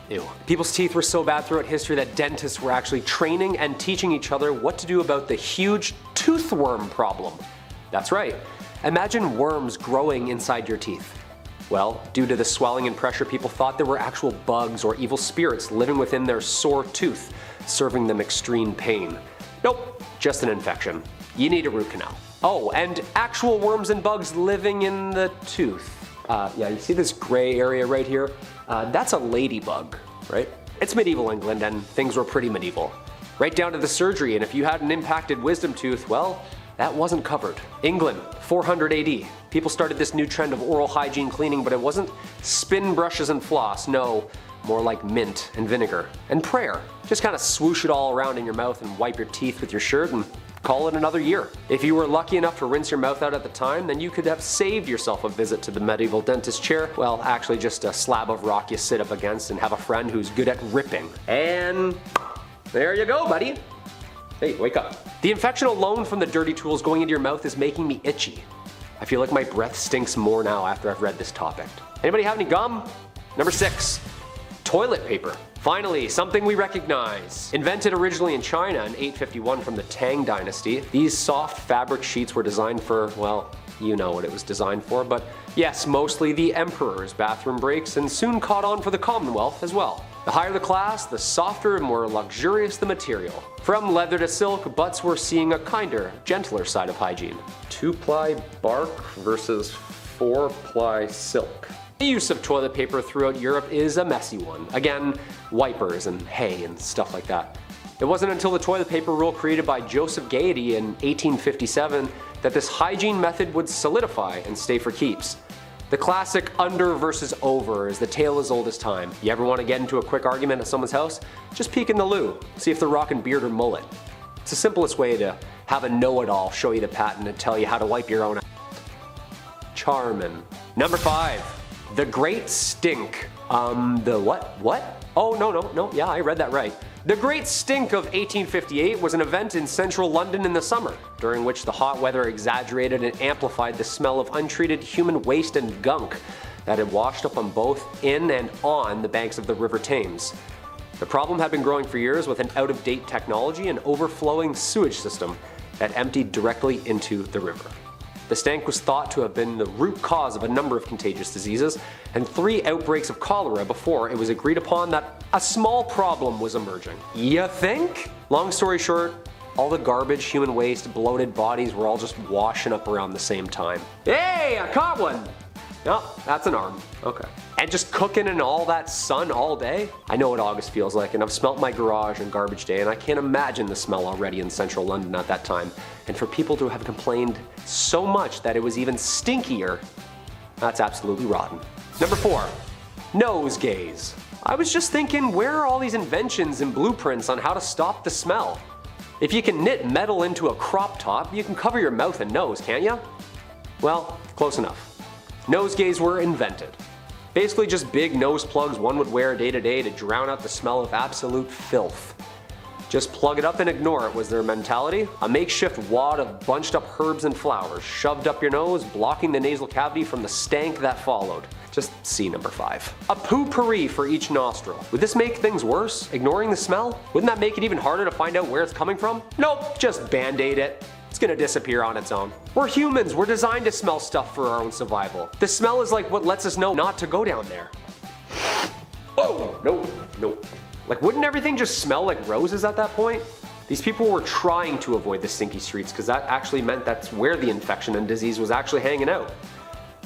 Ew. People's teeth were so bad throughout history that dentists were actually training and teaching each other what to do about the huge toothworm problem. That's right. Imagine worms growing inside your teeth. Well, due to the swelling and pressure, people thought there were actual bugs or evil spirits living within their sore tooth, serving them extreme pain. Nope, just an infection. You need a root canal. Oh, and actual worms and bugs living in the tooth. Yeah, you see this gray area right here? That's a ladybug, right? It's medieval England and things were pretty medieval. Right down to the surgery, and if you had an impacted wisdom tooth, well, that wasn't covered. England, 400 AD. People started this new trend of oral hygiene cleaning, but it wasn't spin brushes and floss, no. More like mint and vinegar and prayer. Just kind of swoosh it all around in your mouth and wipe your teeth with your shirt and call it another year. If you were lucky enough to rinse your mouth out at the time, then you could have saved yourself a visit to the medieval dentist chair. Well, actually just a slab of rock you sit up against and have a friend who's good at ripping. And there you go, buddy. Hey, wake up. The infection alone from the dirty tools going into your mouth is making me itchy. I feel like my breath stinks more now after I've read this topic. Anybody have any gum? Number 6, toilet paper. Finally, something we recognize. Invented originally in China in 851 from the Tang Dynasty, these soft fabric sheets were designed for, well, you know what it was designed for, but yes, mostly the emperor's bathroom breaks and soon caught on for the Commonwealth as well. The higher the class, the softer and more luxurious the material. From leather to silk, butts were seeing a kinder, gentler side of hygiene. 2-ply bark versus 4-ply silk. The use of toilet paper throughout Europe is a messy one. Again, wipers and hay and stuff like that. It wasn't until the toilet paper rule created by Joseph Gaiety in 1857 that this hygiene method would solidify and stay for keeps. The classic under versus over is the tale as old as time. You ever want to get into a quick argument at someone's house? Just peek in the loo, see if they're rocking beard or mullet. It's the simplest way to have a know-it-all show you the patent and tell you how to wipe your own ass. Charmin. Number 5, the Great Stink. The what? Oh, no, yeah, I read that right. The Great Stink of 1858 was an event in central London in the summer, during which the hot weather exaggerated and amplified the smell of untreated human waste and gunk that had washed up on both in and on the banks of the River Thames. The problem had been growing for years with an out-of-date technology and overflowing sewage system that emptied directly into the river. The stank was thought to have been the root cause of a number of contagious diseases and 3 outbreaks of cholera before it was agreed upon that a small problem was emerging. You think? Long story short, all the garbage, human waste, bloated bodies were all just washing up around the same time. Hey, I caught one! No, that's an arm. Okay. And just cooking in all that sun all day? I know what August feels like, and I've smelt my garage on garbage day, and I can't imagine the smell already in central London at that time. And for people to have complained so much that it was even stinkier, that's absolutely rotten. Number 4, nosegays. I was just thinking, where are all these inventions and blueprints on how to stop the smell? If you can knit metal into a crop top, you can cover your mouth and nose, can't you? Well, close enough. Nosegays were invented. Basically just big nose plugs one would wear day to day to drown out the smell of absolute filth. Just plug it up and ignore it was their mentality. A makeshift wad of bunched up herbs and flowers shoved up your nose, blocking the nasal cavity from the stank that followed. Just see number 5. A potpourri for each nostril. Would this make things worse? Ignoring the smell? Wouldn't that make it even harder to find out where it's coming from? Nope, just band-aid it. It's gonna disappear on its own. We're humans, we're designed to smell stuff for our own survival. The smell is like what lets us know not to go down there. Oh, no. Like, wouldn't everything just smell like roses at that point? These people were trying to avoid the stinky streets because that actually meant that's where the infection and disease was actually hanging out.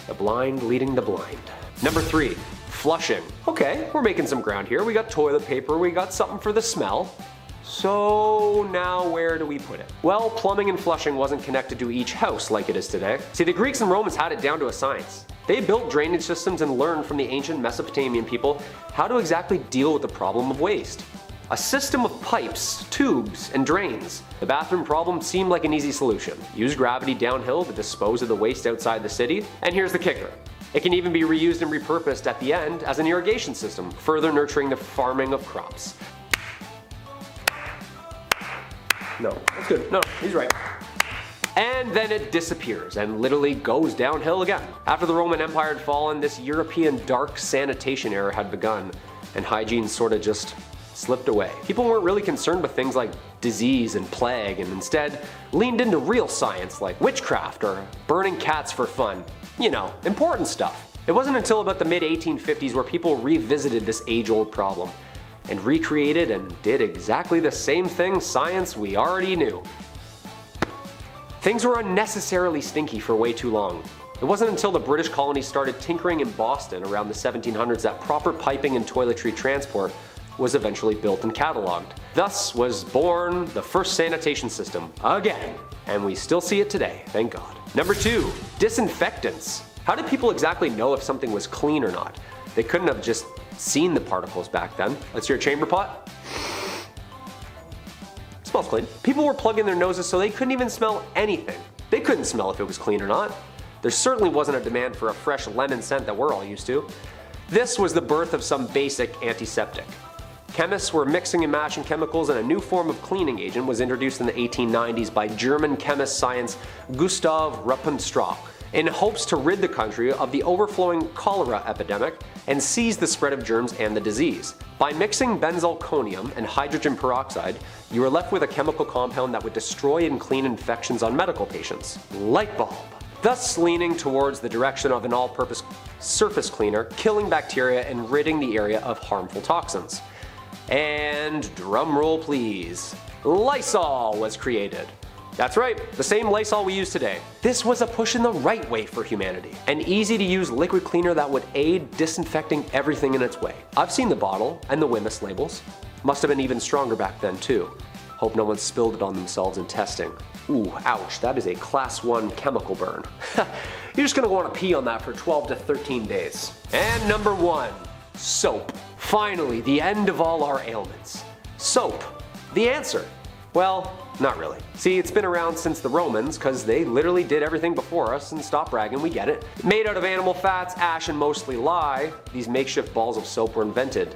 The blind leading the blind. Number 3, flushing. Okay, we're making some ground here. We got toilet paper, we got something for the smell. So now where do we put it? Well, plumbing and flushing wasn't connected to each house like it is today. See, the Greeks and Romans had it down to a science. They built drainage systems and learned from the ancient Mesopotamian people how to exactly deal with the problem of waste. A system of pipes, tubes, and drains. The bathroom problem seemed like an easy solution. Use gravity downhill to dispose of the waste outside the city, and here's the kicker. It can even be reused and repurposed at the end as an irrigation system, further nurturing the farming of crops. No, that's good. No, he's right. And then it disappears and literally goes downhill again. After the Roman Empire had fallen, this European dark sanitation era had begun, and hygiene sort of just slipped away. People weren't really concerned with things like disease and plague, and instead leaned into real science like witchcraft or burning cats for fun. You know, important stuff. It wasn't until about the mid-1850s where people revisited this age-old problem and recreated and did exactly the same thing science we already knew. Things were unnecessarily stinky for way too long. It wasn't until the British colonies started tinkering in Boston around the 1700s that proper piping and toiletry transport was eventually built and catalogued. Thus was born the first sanitation system, again. And we still see it today, thank God. Number 2, disinfectants. How did people exactly know if something was clean or not? They couldn't have just seen the particles back then. Let's hear a chamber pot. Smells clean. People were plugging their noses so they couldn't even smell anything. They couldn't smell if it was clean or not. There certainly wasn't a demand for a fresh lemon scent that we're all used to. This was the birth of some basic antiseptic. Chemists were mixing and matching chemicals, and a new form of cleaning agent was introduced in the 1890s by German chemist science Gustav Rupenstrauch in hopes to rid the country of the overflowing cholera epidemic and seize the spread of germs and the disease. By mixing benzalkonium and hydrogen peroxide, you were left with a chemical compound that would destroy and clean infections on medical patients. Light bulb. Thus leaning towards the direction of an all-purpose surface cleaner, killing bacteria and ridding the area of harmful toxins. And drumroll please, Lysol was created. That's right, the same Lysol we use today. This was a push in the right way for humanity. An easy to use liquid cleaner that would aid disinfecting everything in its way. I've seen the bottle and the Wemyss labels. Must have been even stronger back then too. Hope no one spilled it on themselves in testing. Ooh, ouch, that is a class 1 chemical burn. You're just gonna wanna pee on that for 12 to 13 days. And number 1, soap. Finally, the end of all our ailments. Soap. The answer. Well, not really. See, it's been around since the Romans, because they literally did everything before us, and stop bragging, we get it. Made out of animal fats, ash, and mostly lye, these makeshift balls of soap were invented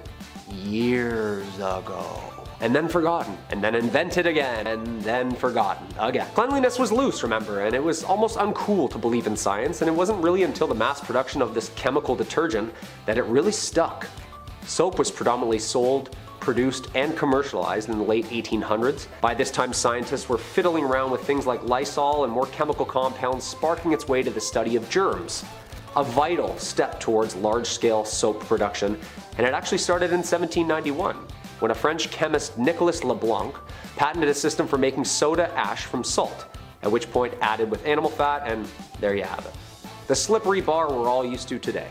years ago. And then forgotten, and then invented again, and then forgotten again. Cleanliness was loose, remember, and it was almost uncool to believe in science, and it wasn't really until the mass production of this chemical detergent that it really stuck. Soap was predominantly sold, produced, and commercialized in the late 1800s. By this time, scientists were fiddling around with things like Lysol and more chemical compounds, sparking its way to the study of germs. A vital step towards large-scale soap production, and it actually started in 1791, when a French chemist Nicolas Leblanc patented a system for making soda ash from salt, at which point added with animal fat, and there you have it. The slippery bar we're all used to today.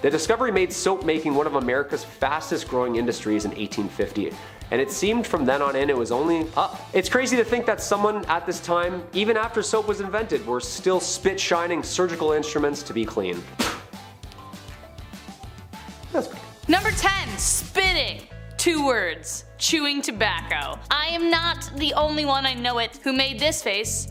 The discovery made soap making one of America's fastest growing industries in 1850, and it seemed from then on in it was only up. It's crazy to think that someone at this time, even after soap was invented, were still spit-shining surgical instruments to be clean. That's great. Number 10, spitting. 2 words, chewing tobacco. I am not the only one, I know it, who made this face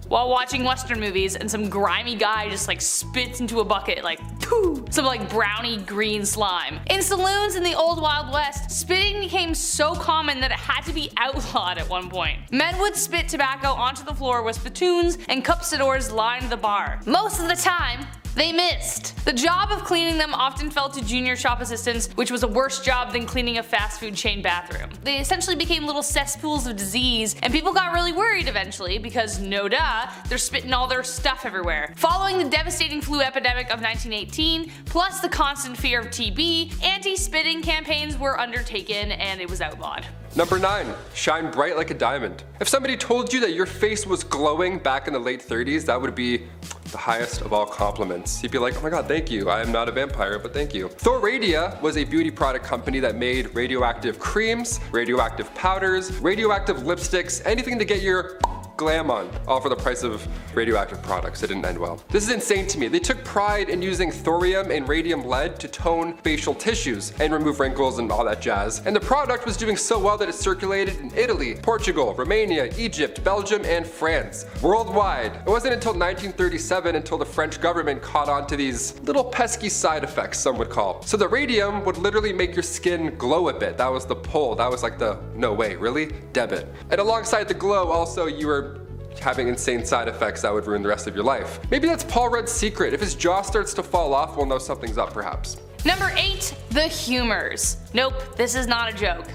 while watching Western movies and some grimy guy just like spits into a bucket like pooh, some like brownie green slime. In saloons in the old Wild West, spitting became so common that it had to be outlawed at one point. Men would spit tobacco onto the floor with spittoons and cuspidors lined the bar. Most of the time, They missed. The job of cleaning them often fell to junior shop assistants, which was a worse job than cleaning a fast food chain bathroom. They essentially became little cesspools of disease, and people got really worried eventually because, no duh, they're spitting all their stuff everywhere. Following the devastating flu epidemic of 1918, plus the constant fear of TB, anti-spitting campaigns were undertaken and it was outlawed. Number 9. Shine bright like a diamond. If somebody told you that your face was glowing back in the late 30s, that would be the highest of all compliments. You'd be like, oh my god, thank you. I am not a vampire, but thank you. Thoradia was a beauty product company that made radioactive creams, radioactive powders, radioactive lipsticks, anything to get your glam on, all for the price of radioactive products. It didn't end well. This is insane to me. They took pride in using thorium and radium lead to tone facial tissues and remove wrinkles and all that jazz. And the product was doing so well that it circulated in Italy, Portugal, Romania, Egypt, Belgium, and France. Worldwide. It wasn't until 1937 until the French government caught on to these little pesky side effects, some would call. So the radium would literally make your skin glow a bit. That was the pull. That was like the, no way, really? Debit. And alongside the glow, also you were having insane side effects that would ruin the rest of your life. Maybe that's Paul Rudd's secret. If his jaw starts to fall off, we'll know something's up perhaps. Number 8. The humors. Nope, this is not a joke.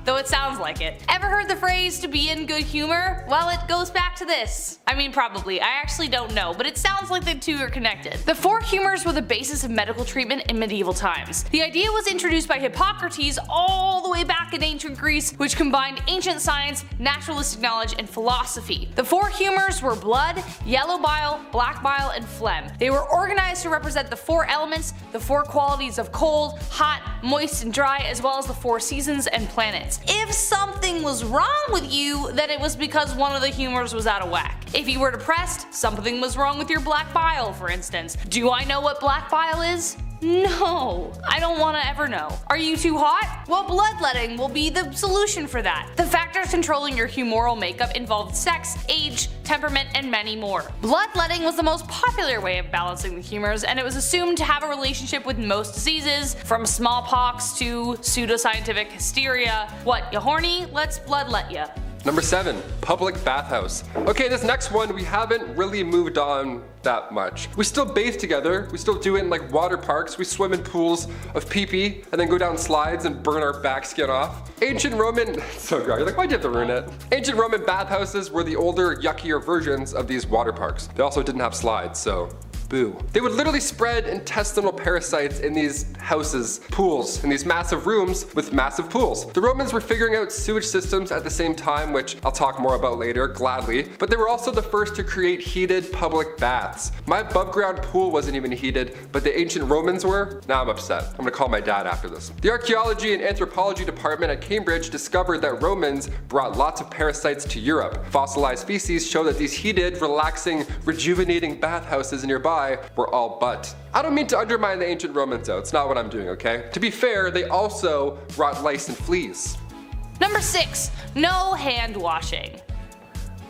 Though it sounds like it. Ever heard the phrase to be in good humor? Well, it goes back to this. I mean, probably. I actually don't know, but it sounds like the two are connected. The 4 humors were the basis of medical treatment in medieval times. The idea was introduced by Hippocrates all the way back in ancient Greece, which combined ancient science, naturalistic knowledge, and philosophy. The 4 humors were blood, yellow bile, black bile, and phlegm. They were organized to represent the 4 elements, the 4 qualities of cold, hot, moist, and dry, as well as the 4 seasons and planets. If something was wrong with you, then it was because one of the humors was out of whack. If you were depressed, something was wrong with your black bile, for instance. Do I know what black bile is? No, I don't want to ever know. Are you too hot? Well, bloodletting will be the solution for that. The factors controlling your humoral makeup involved sex, age, temperament, and many more. Bloodletting was the most popular way of balancing the humors, and it was assumed to have a relationship with most diseases, from smallpox to pseudoscientific hysteria. What, you horny? Let's bloodlet ya. Number 7. Public bathhouse. Okay, this next one we haven't really moved on that much. We still bathe together, we still do it in like water parks, we swim in pools of pee-pee and then go down slides and burn our back skin off. Ancient Roman, so good, you're like, why'd you have to ruin it? Ancient Roman bathhouses were the older, yuckier versions of these water parks. They also didn't have slides, so boo. They would literally spread intestinal parasites in these houses, pools, in these massive rooms with massive pools. The Romans were figuring out sewage systems at the same time, which I'll talk more about later, gladly, but they were also the first to create heated public baths. My above ground pool wasn't even heated, but the ancient Romans were. Now I'm upset. I'm gonna call my dad after this. The archaeology and anthropology department at Cambridge discovered that Romans brought lots of parasites to Europe. Fossilized feces show that these heated, relaxing, rejuvenating bathhouses nearby were all but. I don't mean to undermine the ancient Romans though, it's not what I'm doing, okay? To be fair, they also brought lice and fleas. Number 6. No hand washing.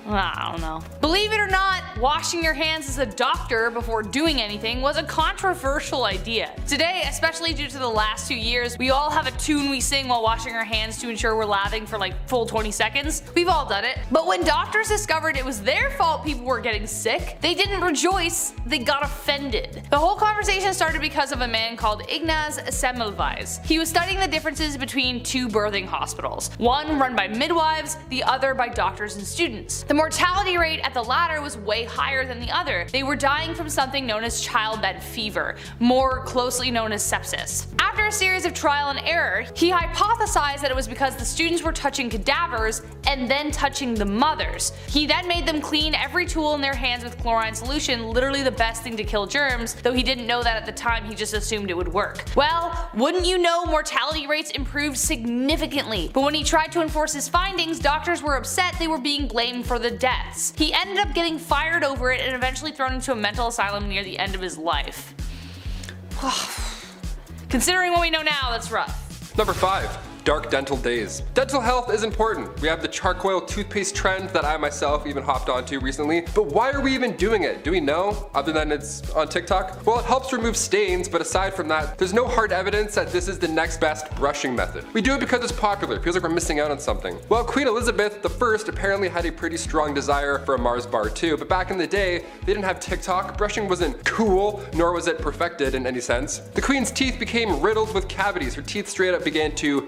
I don't know. Believe it or not, washing your hands as a doctor before doing anything was a controversial idea. Today, especially due to the last 2 years, we all have a tune we sing while washing our hands to ensure we're lathering for like full 20 seconds. We've all done it. But when doctors discovered it was their fault people were getting sick, they didn't rejoice, they got offended. The whole conversation started because of a man called Ignaz Semmelweis. He was studying the differences between 2 birthing hospitals, one run by midwives, the other by doctors and students. The mortality rate at the latter was way higher than the other. They were dying from something known as childbed fever, more closely known as sepsis. After a series of trial and error, he hypothesized that it was because the students were touching cadavers and then touching the mothers. He then made them clean every tool in their hands with chlorine solution, literally the best thing to kill germs, though he didn't know that at the time, he just assumed it would work. Well, wouldn't you know, mortality rates improved significantly, but when he tried to enforce his findings, doctors were upset they were being blamed for the deaths. He ended up getting fired over it and eventually thrown into a mental asylum near the end of his life. Considering what we know now, that's rough. Number 5. dark dental days. Dental health is important. We have the charcoal toothpaste trend that I myself even hopped onto recently. But why are we even doing it? Do we know? Other than it's on TikTok? Well, it helps remove stains, but aside from that, there's no hard evidence that this is the next best brushing method. We do it because it's popular. It feels like we're missing out on something. Well, Queen Elizabeth I apparently had a pretty strong desire for a Mars bar too, but back in the day, they didn't have TikTok. Brushing wasn't cool, nor was it perfected in any sense. The Queen's teeth became riddled with cavities. Her teeth straight up began to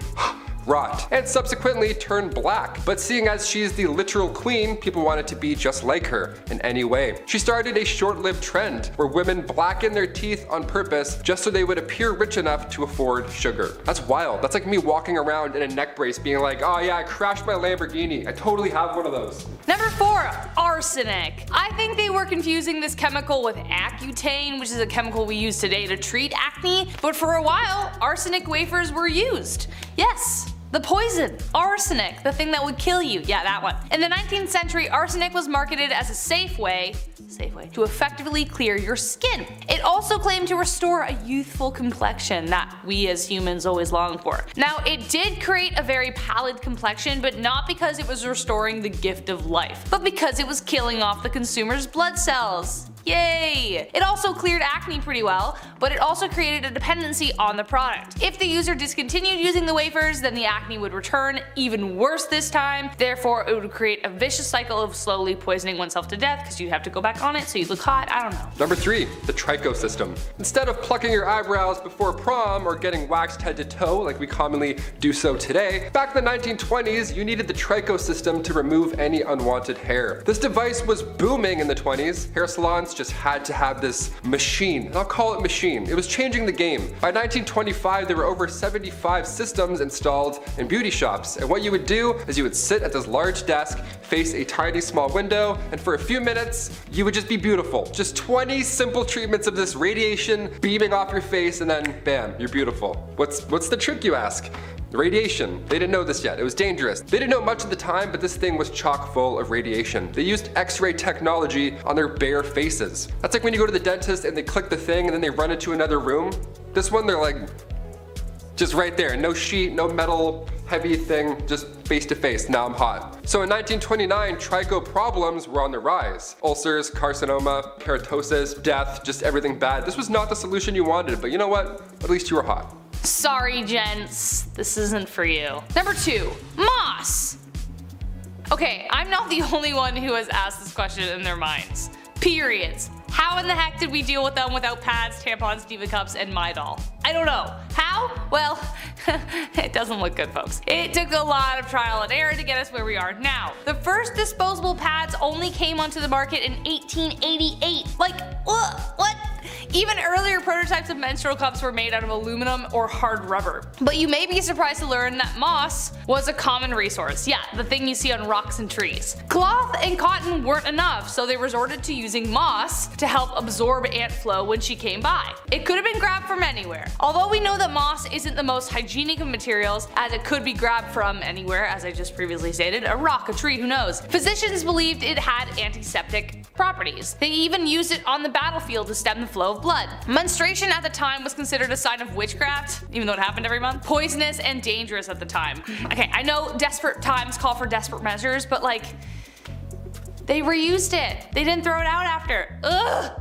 rot, and subsequently turned black. But seeing as she's the literal queen, people wanted to be just like her in any way. She started a short-lived trend where women blacken their teeth on purpose just so they would appear rich enough to afford sugar. That's wild. That's like me walking around in a neck brace being like, oh yeah, I crashed my Lamborghini. I totally have one of those. Number 4, arsenic. I think they were confusing this chemical with Accutane, which is a chemical we use today to treat acne, but for a while, arsenic wafers were used. Yes, the poison, arsenic, the thing that would kill you, yeah, that one. In the 19th century, arsenic was marketed as a safe way to effectively clear your skin. It also claimed to restore a youthful complexion that we as humans always long for. Now, it did create a very pallid complexion, but not because it was restoring the gift of life, but because it was killing off the consumer's blood cells. Yay! It also cleared acne pretty well, but it also created a dependency on the product. If the user discontinued using the wafers, then the acne would return, even worse this time. Therefore, it would create a vicious cycle of slowly poisoning oneself to death because you'd have to go back on it so you look hot, I don't know. Number 3, the Trico System. Instead of plucking your eyebrows before prom or getting waxed head to toe like we commonly do so today, back in the 1920s, you needed the Trico System to remove any unwanted hair. This device was booming in the 20s. Hair salons just had to have this machine, and I'll call it machine. It was changing the game. By 1925, there were over 75 systems installed in beauty shops, and what you would do is you would sit at this large desk, face a tiny small window, and for a few minutes, you would just be beautiful. Just 20 simple treatments of this radiation beaming off your face, and then bam, you're beautiful. What's the trick, you ask? Radiation. They didn't know this yet. It was dangerous. They didn't know much at the time, but this thing was chock full of radiation. They used X-ray technology on their bare faces. That's like when you go to the dentist and they click the thing and then they run into another room. This one, they're like, just right there. No sheet, no metal, heavy thing, just face to face. Now I'm hot. So in 1929, trico problems were on the rise. Ulcers, carcinoma, keratosis, death, just everything bad. This was not the solution you wanted, but you know what? At least you were hot. Sorry, gents, this isn't for you. Number 2, moss. Okay, I'm not the only one who has asked this question in their minds. Periods. How in the heck did we deal with them without pads, tampons, Diva cups, and Midol? I don't know. How? Well, it doesn't look good, folks. It took a lot of trial and error to get us where we are now. The first disposable pads only came onto the market in 1888. Like, what? Even earlier prototypes of menstrual cups were made out of aluminum or hard rubber. But you may be surprised to learn that moss was a common resource. Yeah, the thing you see on rocks and trees. Cloth and cotton weren't enough, so they resorted to using moss to help absorb ant flow when she came by. It could have been grabbed from anywhere. Although we know that moss isn't the most hygienic of materials, as it could be grabbed from anywhere, as I just previously stated, a rock, a tree, who knows. Physicians believed it had antiseptic properties. They even used it on the battlefield to stem the flow of blood. Menstruation at the time was considered a sign of witchcraft, even though it happened every month. Poisonous and dangerous at the time. Okay, I know desperate times call for desperate measures, but like, they reused it. They didn't throw it out after. Ugh.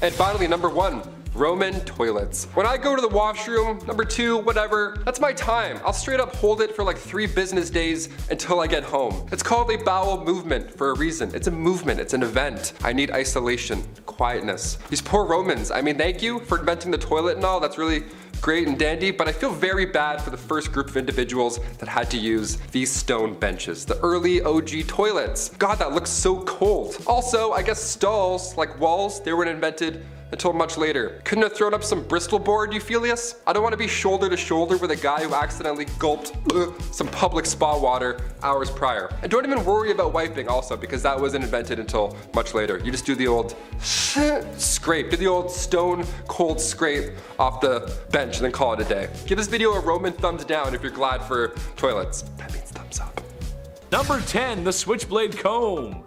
And finally, number 1. Roman toilets. When I go to the washroom, number 2, whatever, that's my time. I'll straight up hold it for like 3 business days until I get home. It's called a bowel movement for a reason. It's a movement, it's an event. I need isolation, quietness. These poor Romans, I mean, thank you for inventing the toilet and all, that's really great and dandy, but I feel very bad for the first group of individuals that had to use these stone benches. The early OG toilets. God, that looks so cold. Also, I guess stalls, like walls, they weren't invented until much later. Couldn't have thrown up some Bristol board, Euphelius? I don't want to be shoulder to shoulder with a guy who accidentally gulped some public spa water hours prior. And don't even worry about wiping also, because that wasn't invented until much later. You just do the old scrape, do the old stone cold scrape off the bench and then call it a day. Give this video a Roman thumbs down if you're glad for toilets. That means thumbs up. Number 10, the Switchblade Comb.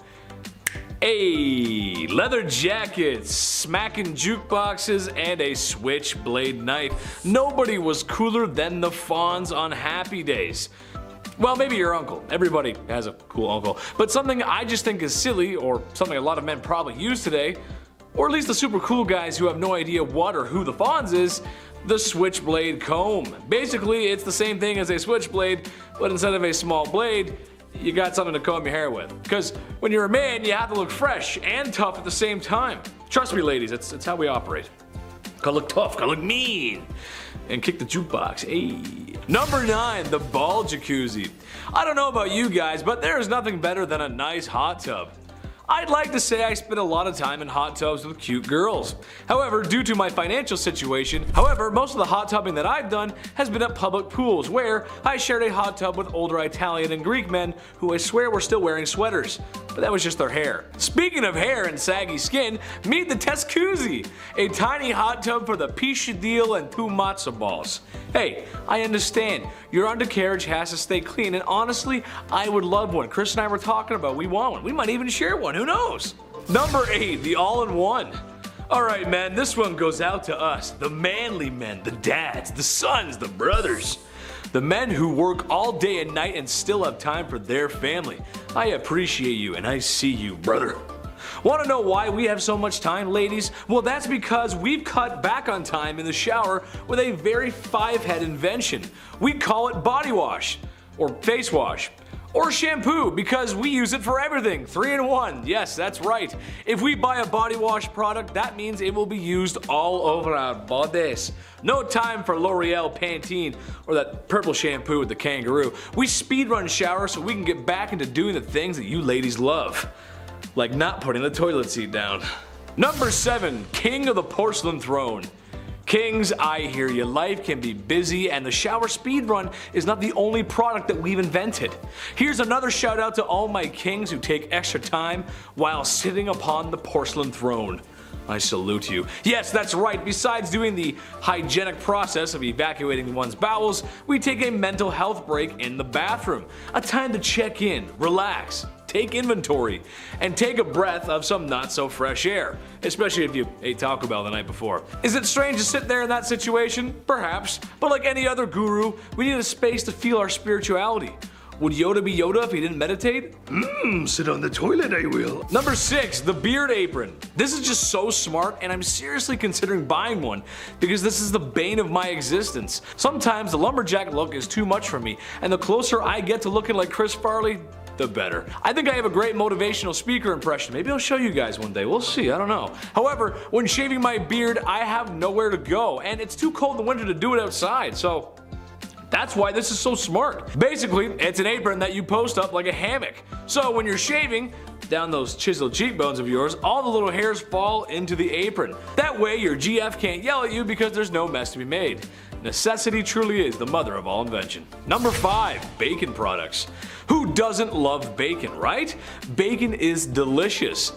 Leather jackets, smacking jukeboxes, and a switchblade knife. Nobody was cooler than the Fonz on happy days. Well, maybe your uncle. Everybody has a cool uncle. But something I just think is silly, or something a lot of men probably use today, or at least the super cool guys who have no idea what or who the Fonz is, the Switchblade Comb. Basically, it's the same thing as a switchblade, but instead of a small blade, you got something to comb your hair with. Because when you're a man, you have to look fresh and tough at the same time. Trust me, ladies, it's how we operate. Gotta look tough, gotta look mean, and kick the jukebox. Hey. Number 9, the Ball Jacuzzi. I don't know about you guys, but there is nothing better than a nice hot tub. I'd like to say I spend a lot of time in hot tubs with cute girls. However, due to my financial situation, most of the hot tubbing that I've done has been at public pools where I shared a hot tub with older Italian and Greek men who I swear were still wearing sweaters. But that was just their hair. Speaking of hair and saggy skin, meet the Teskuzzi, a tiny hot tub for the piscadille and 2 matzo balls. Hey, I understand, your undercarriage has to stay clean, and honestly, I would love one. Chris and I were talking about we want one. We might even share one, who knows? Number 8, the all-in-one. Alright man, this one goes out to us, the manly men, the dads, the sons, the brothers. The men who work all day and night and still have time for their family. I appreciate you and I see you, brother. Want to know why we have so much time, ladies? Well, that's because we've cut back on time in the shower with a very 5-head invention. We call it body wash, or face wash, or shampoo, because we use it for everything. 3-in-1, yes, that's right. If we buy a body wash product, that means it will be used all over our bodies. No time for L'Oreal Pantene or that purple shampoo with the kangaroo. We speedrun shower so we can get back into doing the things that you ladies love. Like not putting the toilet seat down. Number 7, King of the Porcelain Throne. Kings, I hear you. Life can be busy and the shower speedrun is not the only product that we've invented. Here's another shout out to all my kings who take extra time while sitting upon the porcelain throne. I salute you. Yes, that's right. Besides doing the hygienic process of evacuating one's bowels, we take a mental health break in the bathroom. A time to check in, relax, take inventory, and take a breath of some not so fresh air, especially if you ate Taco Bell the night before. Is it strange to sit there in that situation? Perhaps, but like any other guru, we need a space to feel our spirituality. Would Yoda be Yoda if he didn't meditate? Sit on the toilet, I will. Number 6, the beard apron. This is just so smart, and I'm seriously considering buying one because this is the bane of my existence. Sometimes the lumberjack look is too much for me, and the closer I get to looking like Chris Farley, the better. I think I have a great motivational speaker impression. Maybe I'll show you guys one day. We'll see. I don't know. However, when shaving my beard, I have nowhere to go, and it's too cold in the winter to do it outside, so that's why this is so smart. Basically, it's an apron that you post up like a hammock. So when you're shaving down those chiseled cheekbones of yours, all the little hairs fall into the apron. That way your GF can't yell at you because there's no mess to be made. Necessity truly is the mother of all invention. Number 5, bacon products. Who doesn't love bacon, right? Bacon is delicious.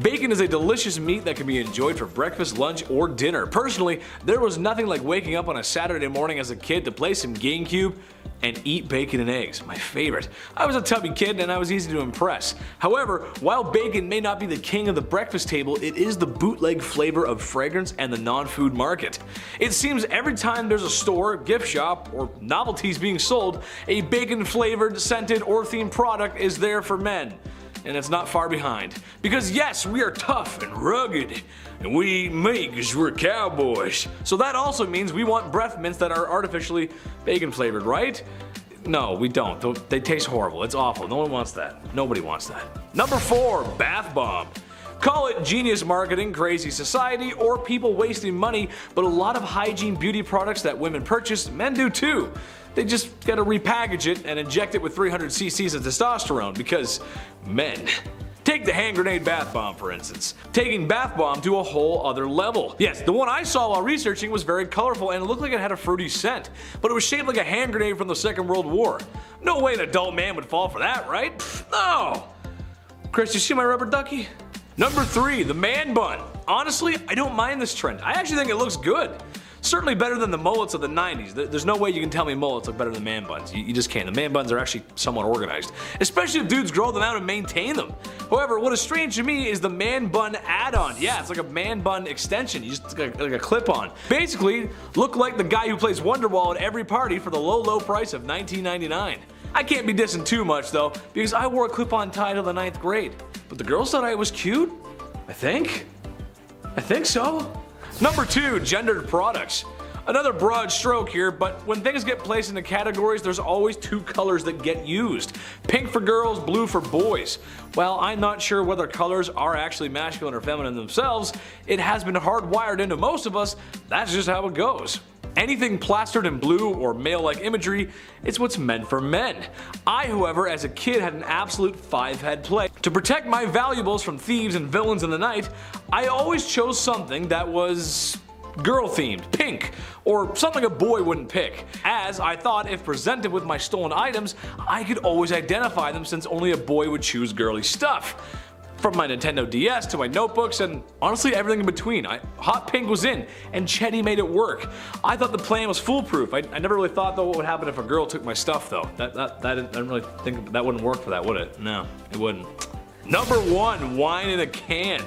Bacon is a delicious meat that can be enjoyed for breakfast, lunch, or dinner. Personally, there was nothing like waking up on a Saturday morning as a kid to play some GameCube and eat bacon and eggs, my favorite. I was a tubby kid and I was easy to impress. However, while bacon may not be the king of the breakfast table, it is the bootleg flavor of fragrance and the non-food market. It seems every time there's a store, gift shop, or novelties being sold, a bacon flavored, scented, or themed product is there for men. And it's not far behind. Because yes, we are tough and rugged, and we eat meat because we're cowboys. So that also means we want breath mints that are artificially bacon flavored, right? No, we don't. They taste horrible. It's awful. No one wants that. Nobody wants that. Number 4, bath bomb. Call it genius marketing, crazy society, or people wasting money, but a lot of hygiene beauty products that women purchase, men do too. They just gotta repackage it and inject it with 300 cc's of testosterone because men. Take the hand grenade bath bomb for instance. Taking bath bomb to a whole other level. Yes, the one I saw while researching was very colorful and it looked like it had a fruity scent, but it was shaped like a hand grenade from the Second World War. No way an adult man would fall for that, right? Pfft, no! Chris, you see my rubber ducky? Number 3, the man bun. Honestly, I don't mind this trend. I actually think it looks good. Certainly better than the mullets of the 90s. There's no way you can tell me mullets look better than man buns. You just can't. The man buns are actually somewhat organized, especially if dudes grow them out and maintain them. However, what is strange to me is the man bun add-on. Yeah, it's like a man bun extension. You just like a clip-on. Basically, look like the guy who plays Wonderwall at every party for the low price of $19.99. I can't be dissing too much though, because I wore a clip-on tie till the 9th grade. But the girls thought I was cute? I think so. Number 2, gendered products. Another broad stroke here, but when things get placed into categories, there's always 2 colors that get used. Pink for girls, blue for boys. While I'm not sure whether colors are actually masculine or feminine themselves, it has been hardwired into most of us. That's just how it goes. Anything plastered in blue or male-like imagery, it's what's meant for men. I, however, as a kid had an absolute 5-head play. To protect my valuables from thieves and villains in the night, I always chose something that was girl-themed, pink, or something a boy wouldn't pick, as I thought if presented with my stolen items, I could always identify them since only a boy would choose girly stuff. From my Nintendo DS to my notebooks and honestly everything in between. Hot pink was in, and Chetty made it work. I thought the plan was foolproof. I never really thought though what would happen if a girl took my stuff though. I didn't really think that wouldn't work for that, would it? No, it wouldn't. Number 1, wine in a can.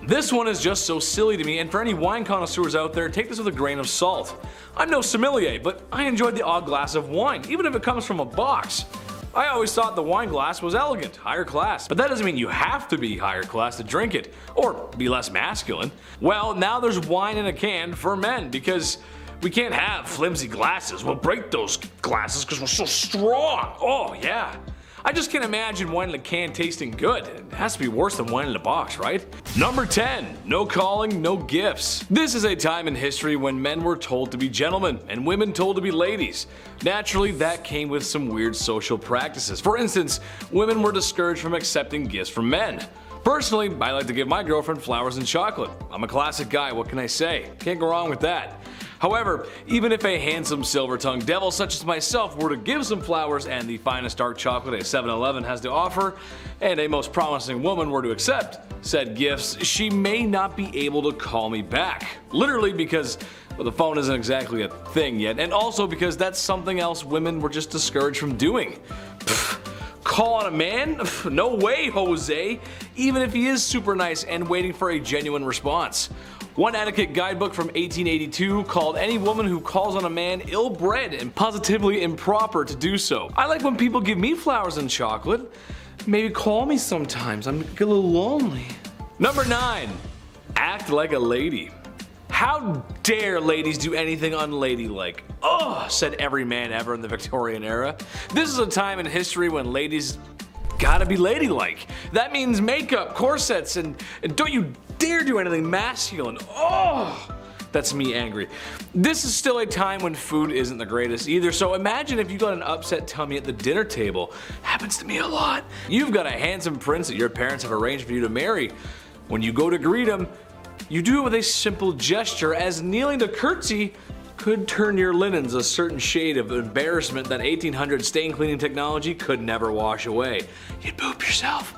This one is just so silly to me, and for any wine connoisseurs out there, take this with a grain of salt. I'm no sommelier, but I enjoyed the odd glass of wine, even if it comes from a box. I always thought the wine glass was elegant, higher class, but that doesn't mean you have to be higher class to drink it, or be less masculine. Well, now there's wine in a can for men, because we can't have flimsy glasses. We'll break those glasses because we're so strong. Oh yeah. I just can't imagine wine in a can tasting good. It has to be worse than wine in a box, right? Number 10, no calling, no gifts. This is a time in history when men were told to be gentlemen and women told to be ladies. Naturally, that came with some weird social practices. For instance, women were discouraged from accepting gifts from men. Personally, I like to give my girlfriend flowers and chocolate. I'm a classic guy, what can I say? Can't go wrong with that. However, even if a handsome silver-tongued devil such as myself were to give some flowers and the finest dark chocolate a 7-Eleven has to offer, and a most promising woman were to accept said gifts, she may not be able to call me back. Literally because well, the phone isn't exactly a thing yet, and also because that's something else women were just discouraged from doing. Call on a man? No way, Jose, even if he is super nice and waiting for a genuine response. One etiquette guidebook from 1882 called any woman who calls on a man ill-bred and positively improper to do so. I like when people give me flowers and chocolate. Maybe call me sometimes, I'm a little lonely. Number 9, act like a lady. How dare ladies do anything unladylike? Ugh, said every man ever in the Victorian era. This is a time in history when ladies gotta be ladylike. That means makeup, corsets, and don't you dare do anything masculine. Oh, that's me angry. This is still a time when food isn't the greatest either, so imagine if you got an upset tummy at the dinner table. Happens to me a lot. You've got a handsome prince that your parents have arranged for you to marry. When you go to greet him, you do it with a simple gesture, as kneeling to curtsy could turn your linens a certain shade of embarrassment that 1800 stain cleaning technology could never wash away. You'd poop yourself.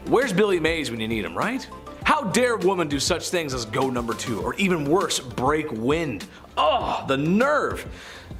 Where's Billy Mays when you need him, right? How dare a woman do such things as go number 2, or even worse, break wind? Oh, the nerve.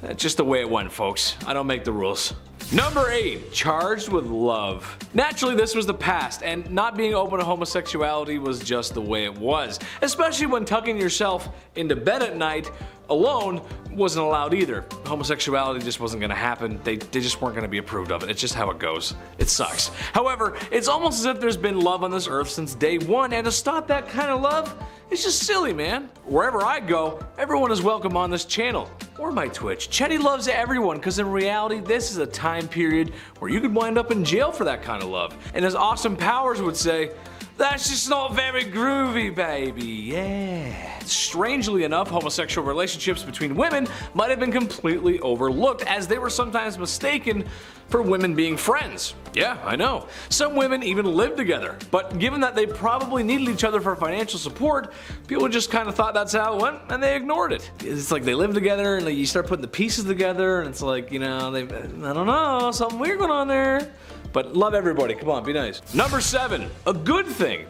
That's just the way it went, folks. I don't make the rules. Number 8, charged with love. Naturally, this was the past, and not being open to homosexuality was just the way it was. Especially when tucking yourself into bed at night alone wasn't allowed either. Homosexuality just wasn't gonna happen. They just weren't gonna be approved of it. It's just how it goes. It sucks. However, it's almost as if there's been love on this earth since day one, and to stop that kind of love, it's just silly, man. Wherever I go, everyone is welcome on this channel, or my Twitch. Chetty loves everyone, because in reality, this is a time period where you could wind up in jail for that kind of love. And as Austin Powers would say, that's just not very groovy, baby, yeah. Strangely enough, homosexual relationships between women might have been completely overlooked, as they were sometimes mistaken for women being friends. Yeah, I know. Some women even lived together, but given that they probably needed each other for financial support, people just kind of thought that's how it went, and they ignored it. It's like they live together, and you start putting the pieces together, and it's like, you know, I don't know, something weird going on there. But love everybody, come on, be nice. Number 7, a good thing.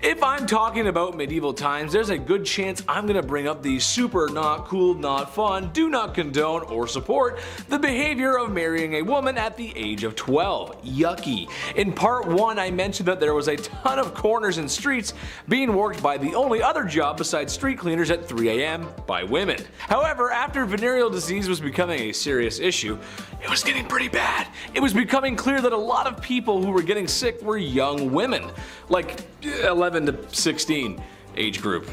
If I'm talking about medieval times, there's a good chance I'm gonna bring up the super not cool, not fun, do not condone or support the behavior of marrying a woman at the age of 12. Yucky. In part 1, I mentioned that there was a ton of corners and streets being worked by the only other job besides street cleaners at 3 a.m. by women. However, after venereal disease was becoming a serious issue, it was getting pretty bad. It was becoming clear that a lot of people who were getting sick were young women, like 11 to 16 age group.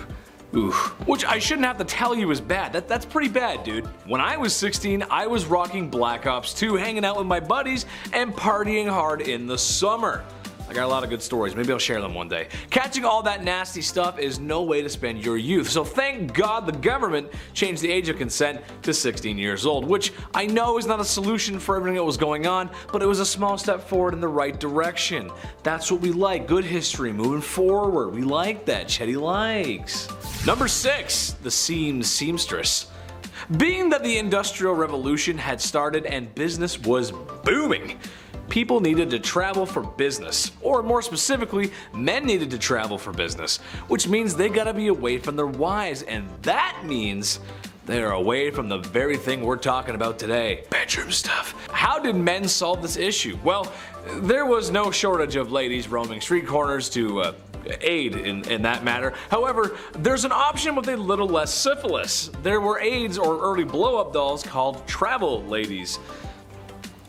Oof. Which I shouldn't have to tell you is bad. That's pretty bad, dude. When I was 16, I was rocking Black Ops 2, hanging out with my buddies, and partying hard in the summer. I got a lot of good stories, maybe I'll share them one day. Catching all that nasty stuff is no way to spend your youth, so thank God the government changed the age of consent to 16 years old, which I know is not a solution for everything that was going on, but it was a small step forward in the right direction. That's what we like, good history, moving forward. We like that, Chetty likes. Number 6, the seamstress. Being that the Industrial Revolution had started and business was booming, people needed to travel for business, or more specifically, men needed to travel for business, which means they gotta be away from their wives, and that means they're away from the very thing we're talking about today, bedroom stuff. How did men solve this issue? Well, there was no shortage of ladies roaming street corners to aid in that matter. However, there's an option with a little less syphilis. There were aids or early blow-up dolls called travel ladies.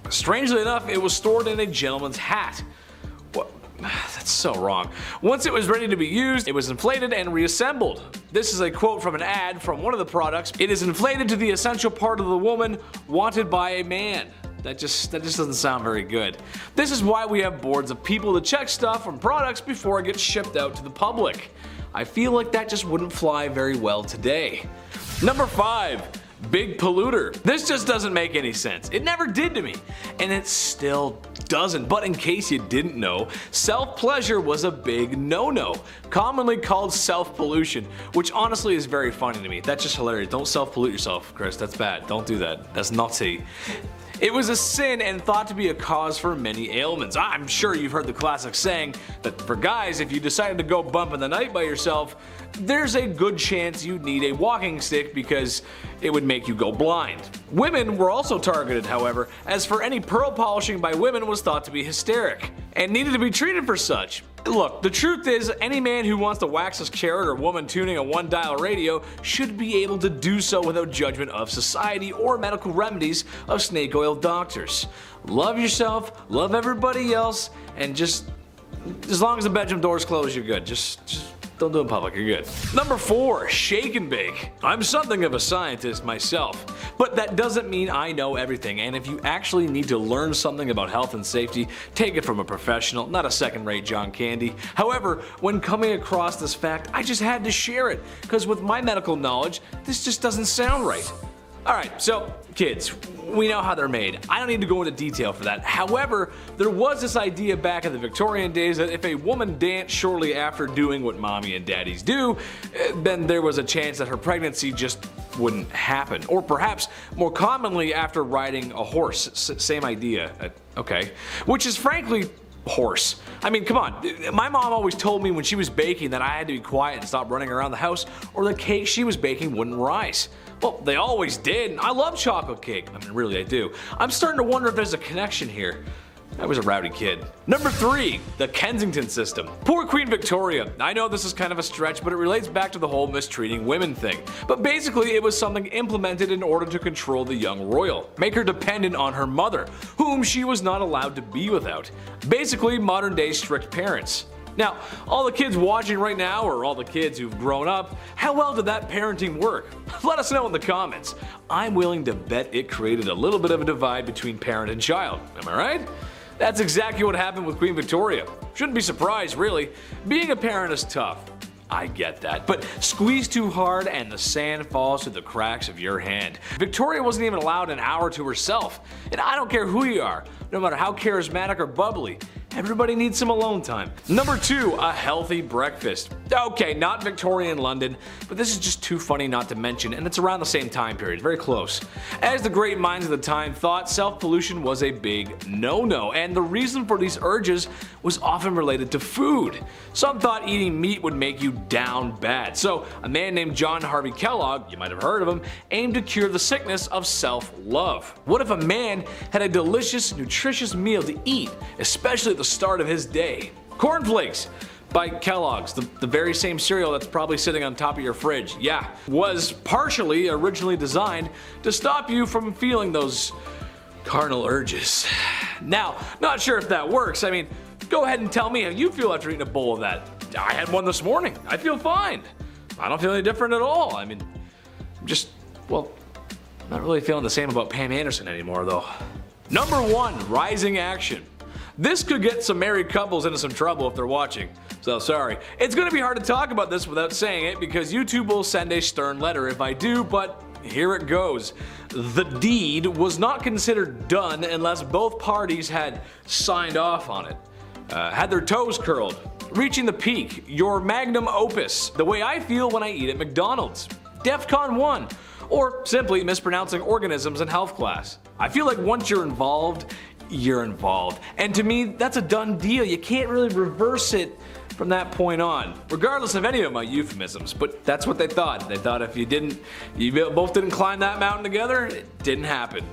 Strangely enough, it was stored in a gentleman's hat. What? That's so wrong. Once it was ready to be used, it was inflated and reassembled. This is a quote from an ad from one of the products. It is inflated to the essential part of the woman wanted by a man. That just doesn't sound very good. This is why we have boards of people to check stuff from products before it gets shipped out to the public. I feel like that just wouldn't fly very well today. Number 5. Big polluter. This just doesn't make any sense. It never did to me, and it still doesn't. But in case you didn't know, self-pleasure was a big no-no, commonly called self-pollution, which honestly is very funny to me. That's just hilarious. Don't self-pollute yourself, Chris. That's bad. Don't do that. That's naughty. It was a sin and thought to be a cause for many ailments. I'm sure you've heard the classic saying that for guys, if you decided to go bump in the night by yourself, there's a good chance you'd need a walking stick because it would make you go blind. Women were also targeted, however, as for any pearl polishing by women was thought to be hysteric and needed to be treated for such. Look, the truth is, any man who wants to wax his carrot or woman tuning a one-dial radio should be able to do so without judgment of society or medical remedies of snake oil doctors. Love yourself, love everybody else, and just as long as the bedroom door's closed, you're good. Just don't do it in public, you're good. Number 4, shake and bake. I'm something of a scientist myself, but that doesn't mean I know everything, and if you actually need to learn something about health and safety, take it from a professional, not a second-rate John Candy. However, when coming across this fact, I just had to share it, because with my medical knowledge, this just doesn't sound right. Alright, so kids, we know how they're made. I don't need to go into detail for that. However, there was this idea back in the Victorian days that if a woman danced shortly after doing what mommy and daddies do, then there was a chance that her pregnancy just wouldn't happen. Or perhaps more commonly after riding a horse. Same idea. Okay. Which is frankly horse. I mean, come on. My mom always told me when she was baking that I had to be quiet and stop running around the house or the cake she was baking wouldn't rise. Well, they always did. I love chocolate cake. I mean, really, I do. I'm starting to wonder if there's a connection here. I was a rowdy kid. Number 3, the Kensington system. Poor Queen Victoria. I know this is kind of a stretch, but it relates back to the whole mistreating women thing. But basically, it was something implemented in order to control the young royal, make her dependent on her mother, whom she was not allowed to be without. Basically, modern day strict parents. Now, all the kids watching right now, or all the kids who've grown up, how well did that parenting work? Let us know in the comments. I'm willing to bet it created a little bit of a divide between parent and child. Am I right? That's exactly what happened with Queen Victoria. Shouldn't be surprised, really. Being a parent is tough. I get that, but squeeze too hard and the sand falls through the cracks of your hand. Victoria wasn't even allowed an hour to herself, and I don't care who you are, no matter how charismatic or bubbly, everybody needs some alone time. Number 2, a healthy breakfast. Okay, not Victorian London, but this is just too funny not to mention, and it's around the same time period, very close. As the great minds of the time thought, self-pollution was a big no-no, and the reason for these urges was often related to food. Some thought eating meat would make you down bad, so a man named John Harvey Kellogg, you might have heard of him, aimed to cure the sickness of self-love. What if a man had a delicious, nutritious meal to eat, especially at the start of his day? Cornflakes by Kellogg's, the very same cereal that's probably sitting on top of your fridge, yeah, was partially originally designed to stop you from feeling those carnal urges. Now, not sure if that works. I mean, go ahead and tell me how you feel after eating a bowl of that. I had one this morning. I feel fine. I don't feel any different at all. I mean, well, not really feeling the same about Pam Anderson anymore though. Number 1, rising action. This could get some married couples into some trouble if they're watching. So sorry. It's gonna be hard to talk about this without saying it because YouTube will send a stern letter if I do, but here it goes. The deed was not considered done unless both parties had signed off on it. Had their toes curled. Reaching the peak, your magnum opus, the way I feel when I eat at McDonald's. DEFCON 1. Or simply mispronouncing organisms in health class. I feel like once you're involved, you're involved. And to me, that's a done deal. You can't really reverse it from that point on, regardless of any of my euphemisms. But that's what they thought. They thought if you both didn't climb that mountain together, it didn't happen.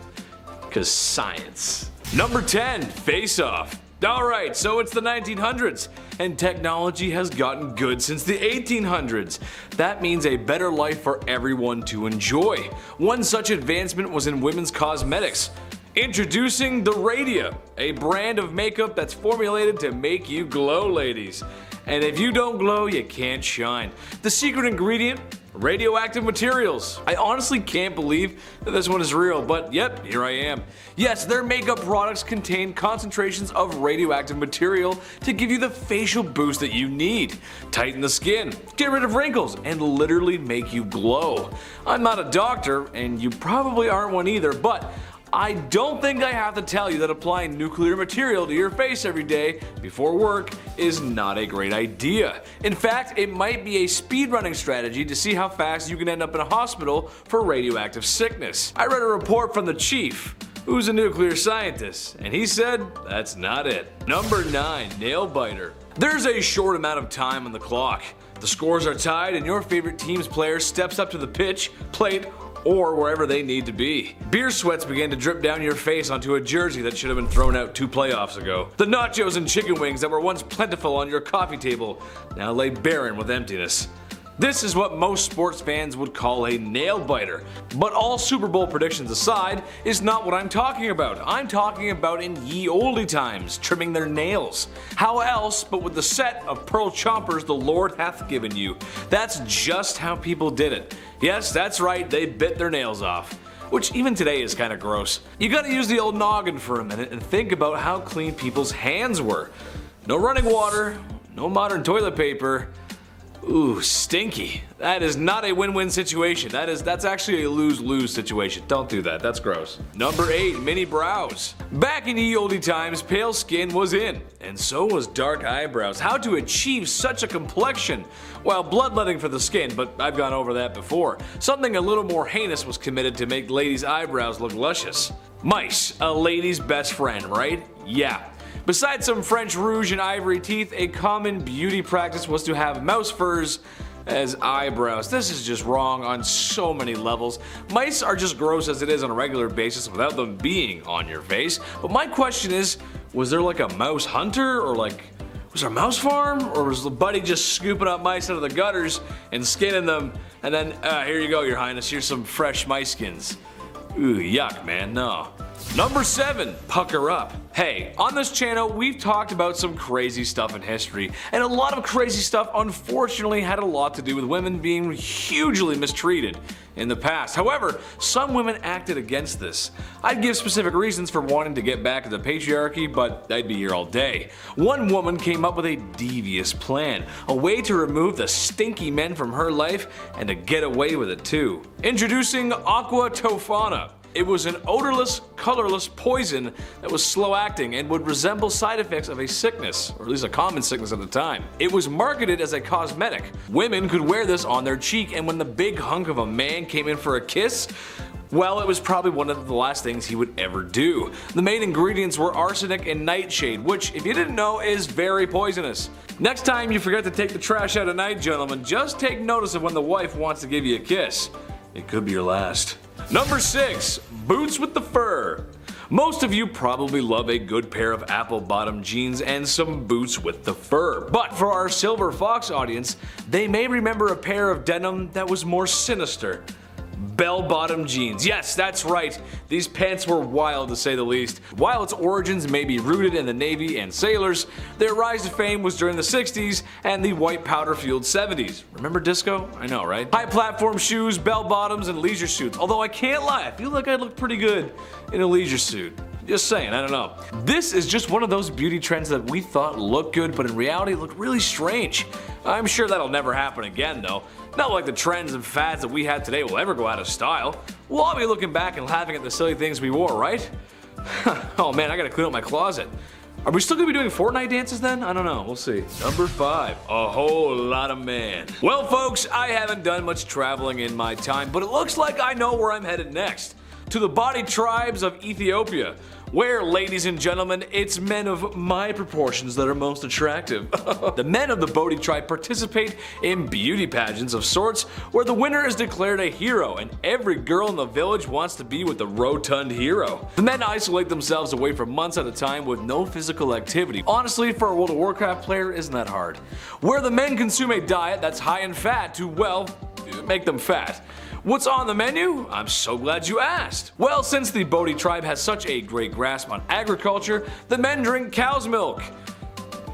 'Cause science. Number 10, face off. Alright, so it's the 1900s, and technology has gotten good since the 1800s. That means a better life for everyone to enjoy. One such advancement was in women's cosmetics. Introducing the Radia, a brand of makeup that's formulated to make you glow, ladies. And if you don't glow, you can't shine. The secret ingredient? Radioactive materials. I honestly can't believe that this one is real, but yep, here I am. Yes, their makeup products contain concentrations of radioactive material to give you the facial boost that you need, tighten the skin, get rid of wrinkles, and literally make you glow. I'm not a doctor, and you probably aren't one either, but I don't think I have to tell you that applying nuclear material to your face every day before work is not a great idea. In fact, it might be a speedrunning strategy to see how fast you can end up in a hospital for radioactive sickness. I read a report from the chief, who's a nuclear scientist, and he said that's not it. Number 9, nail biter. There's a short amount of time on the clock. The scores are tied and your favorite team's player steps up to the pitch, plate, or wherever they need to be. Beer sweats begin to drip down your face onto a jersey that should have been thrown out 2 playoffs ago. The nachos and chicken wings that were once plentiful on your coffee table now lay barren with emptiness. This is what most sports fans would call a nail biter. But all Super Bowl predictions aside, is not what I'm talking about. I'm talking about in ye olde times, trimming their nails. How else but with the set of pearl chompers the Lord hath given you. That's just how people did it. Yes, that's right, they bit their nails off. Which even today is kinda gross. You gotta use the old noggin for a minute and think about how clean people's hands were. No running water, no modern toilet paper. Ooh, stinky. That is not a win-win situation. That's actually a lose-lose situation. Don't do that, that's gross. Number 8, mini brows. Back in ye olde times, pale skin was in, and so was dark eyebrows. How to achieve such a complexion? Well, bloodletting for the skin, but I've gone over that before. Something a little more heinous was committed to make ladies' eyebrows look luscious. Mice, a lady's best friend, right? Yeah. Besides some French rouge and ivory teeth, a common beauty practice was to have mouse furs as eyebrows. This is just wrong on so many levels. Mice are just gross as it is on a regular basis without them being on your face. But my question is, was there like a mouse hunter, or was there a mouse farm? Or was the buddy just scooping up mice out of the gutters and skinning them and then, here you go, your highness, here's some fresh mice skins. Ooh, yuck, man, no. Number 7, pucker up. Hey, on this channel we've talked about some crazy stuff in history, and a lot of crazy stuff unfortunately had a lot to do with women being hugely mistreated in the past. However, some women acted against this. I'd give specific reasons for wanting to get back to the patriarchy, but I'd be here all day. One woman came up with a devious plan, a way to remove the stinky men from her life and to get away with it too. Introducing Aqua tafana. It was an odorless, colorless poison that was slow-acting and would resemble side effects of a sickness, or at least a common sickness at the time. It was marketed as a cosmetic. Women could wear this on their cheek, and when the big hunk of a man came in for a kiss, well, it was probably one of the last things he would ever do. The main ingredients were arsenic and nightshade, which, if you didn't know, is very poisonous. Next time you forget to take the trash out at night, gentlemen, just take notice of when the wife wants to give you a kiss. It could be your last. Number 6. Boots with the fur. Most of you probably love a good pair of apple-bottom jeans and some boots with the fur. But for our Silver Fox audience, they may remember a pair of denim that was more sinister. Bell-bottom jeans. Yes, that's right. These pants were wild to say the least. While its origins may be rooted in the Navy and sailors, their rise to fame was during the 60s and the white powder-fueled 70s. Remember disco? I know, right? High platform shoes, bell-bottoms, and leisure suits. Although I can't lie, I feel like I'd look pretty good in a leisure suit. Just saying, I don't know. This is just one of those beauty trends that we thought looked good, but in reality looked really strange. I'm sure that'll never happen again though. Not like the trends and fads that we have today will ever go out of style. We'll all be looking back and laughing at the silly things we wore, right? Oh man, I gotta clean up my closet. Are we still gonna be doing Fortnite dances then? I don't know, we'll see. Number 5, a whole lot of man. Well folks, I haven't done much traveling in my time, but it looks like I know where I'm headed next. To the body tribes of Ethiopia, where, ladies and gentlemen, it's men of my proportions that are most attractive. The men of the Bodhi tribe participate in beauty pageants of sorts where the winner is declared a hero and every girl in the village wants to be with the rotund hero. The men isolate themselves away for months at a time with no physical activity. Honestly, for a World of Warcraft player, isn't that hard? Where the men consume a diet that's high in fat to, well, make them fat. What's on the menu? I'm so glad you asked. Well, since the Bodhi tribe has such a great grasp on agriculture, the men drink cow's milk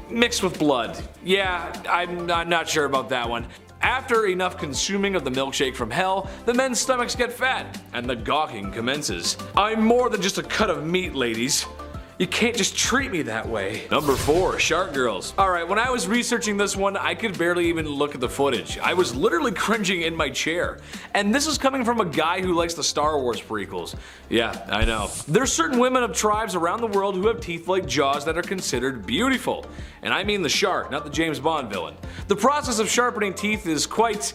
mixed with blood. Yeah, I'm not sure about that one. After enough consuming of the milkshake from hell, the men's stomachs get fat, and the gawking commences. I'm more than just a cut of meat, ladies. You can't just treat me that way. Number 4, Shark Girls. Alright, when I was researching this one, I could barely even look at the footage. I was literally cringing in my chair. And this is coming from a guy who likes the Star Wars prequels. Yeah, I know. There's certain women of tribes around the world who have teeth like jaws that are considered beautiful. And I mean the shark, not the James Bond villain. The process of sharpening teeth is quite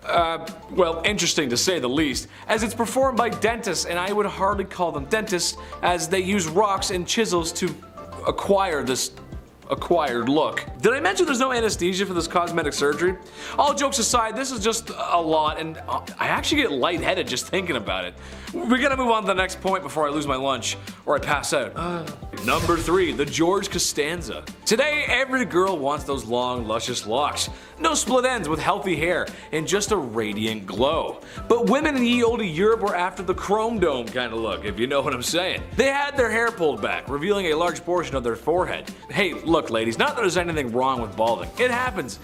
well, interesting to say the least, as it's performed by dentists, and I would hardly call them dentists, as they use rocks and chisels to acquire this acquired look. Did I mention there's no anesthesia for this cosmetic surgery? All jokes aside, this is just a lot, and I actually get lightheaded just thinking about it. We gotta move on to the next point before I lose my lunch, or I pass out. Number 3, the George Costanza. Today, every girl wants those long, luscious locks. No split ends with healthy hair, and just a radiant glow. But women in ye olde Europe were after the chrome dome kind of look, if you know what I'm saying. They had their hair pulled back, revealing a large portion of their forehead. Hey, look ladies, not that there's anything wrong with balding. It happens.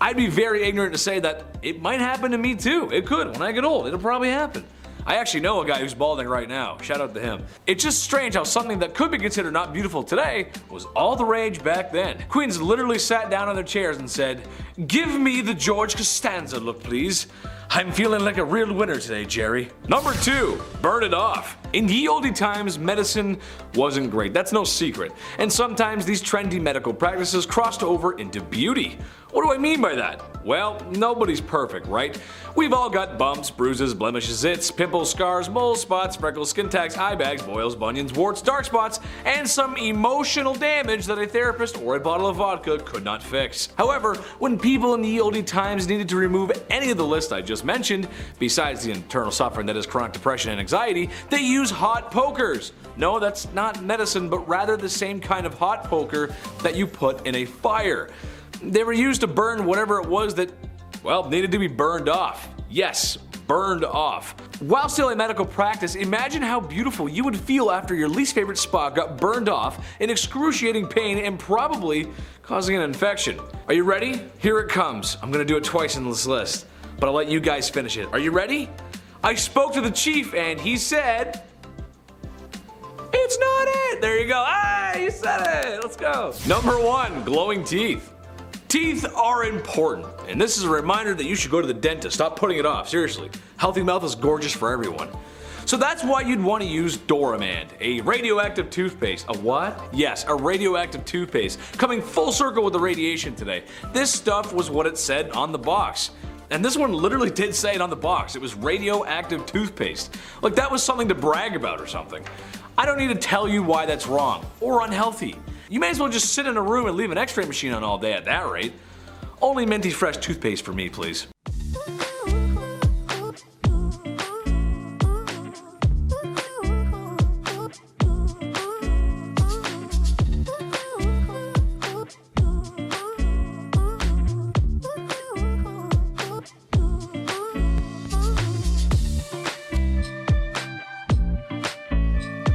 I'd be very ignorant to say that it might happen to me too. It could. When I get old, it'll probably happen. I actually know a guy who's balding right now. Shout out to him. It's just strange how something that could be considered not beautiful today was all the rage back then. Queens literally sat down on their chairs and said, "Give me the George Costanza look, please. I'm feeling like a real winner today, Jerry." Number 2, burn it off. In ye olde times, medicine wasn't great, that's no secret. And sometimes these trendy medical practices crossed over into beauty. What do I mean by that? Well, nobody's perfect, right? We've all got bumps, bruises, blemishes, zits, pimples, scars, moles, spots, freckles, skin tags, eye bags, boils, bunions, warts, dark spots, and some emotional damage that a therapist or a bottle of vodka could not fix. However, when people in the olde times needed to remove any of the list I just mentioned, besides the internal suffering that is chronic depression and anxiety, they use hot pokers. No, that's not medicine, but rather the same kind of hot poker that you put in a fire. They were used to burn whatever it was that, well, needed to be burned off. Yes, burned off. While still a medical practice, imagine how beautiful you would feel after your least favorite spot got burned off in excruciating pain and probably causing an infection. Are you ready? Here it comes. I'm gonna do it twice in this list, but I'll let you guys finish it. Are you ready? I spoke to the chief and he said, "It's not it." There you go. Ah, you said it. Let's go. Number 1, glowing teeth. Teeth are important, and this is a reminder that you should go to the dentist. Stop putting it off, seriously. Healthy mouth is gorgeous for everyone. So that's why you'd want to use Duramad, a radioactive toothpaste. A what? Yes, a radioactive toothpaste. Coming full circle with the radiation today. This stuff was what it said on the box. And this one literally did say it on the box. It was radioactive toothpaste. Like that was something to brag about or something. I don't need to tell you why that's wrong or unhealthy. You may as well just sit in a room and leave an x-ray machine on all day at that rate. Only Minty Fresh toothpaste for me, please.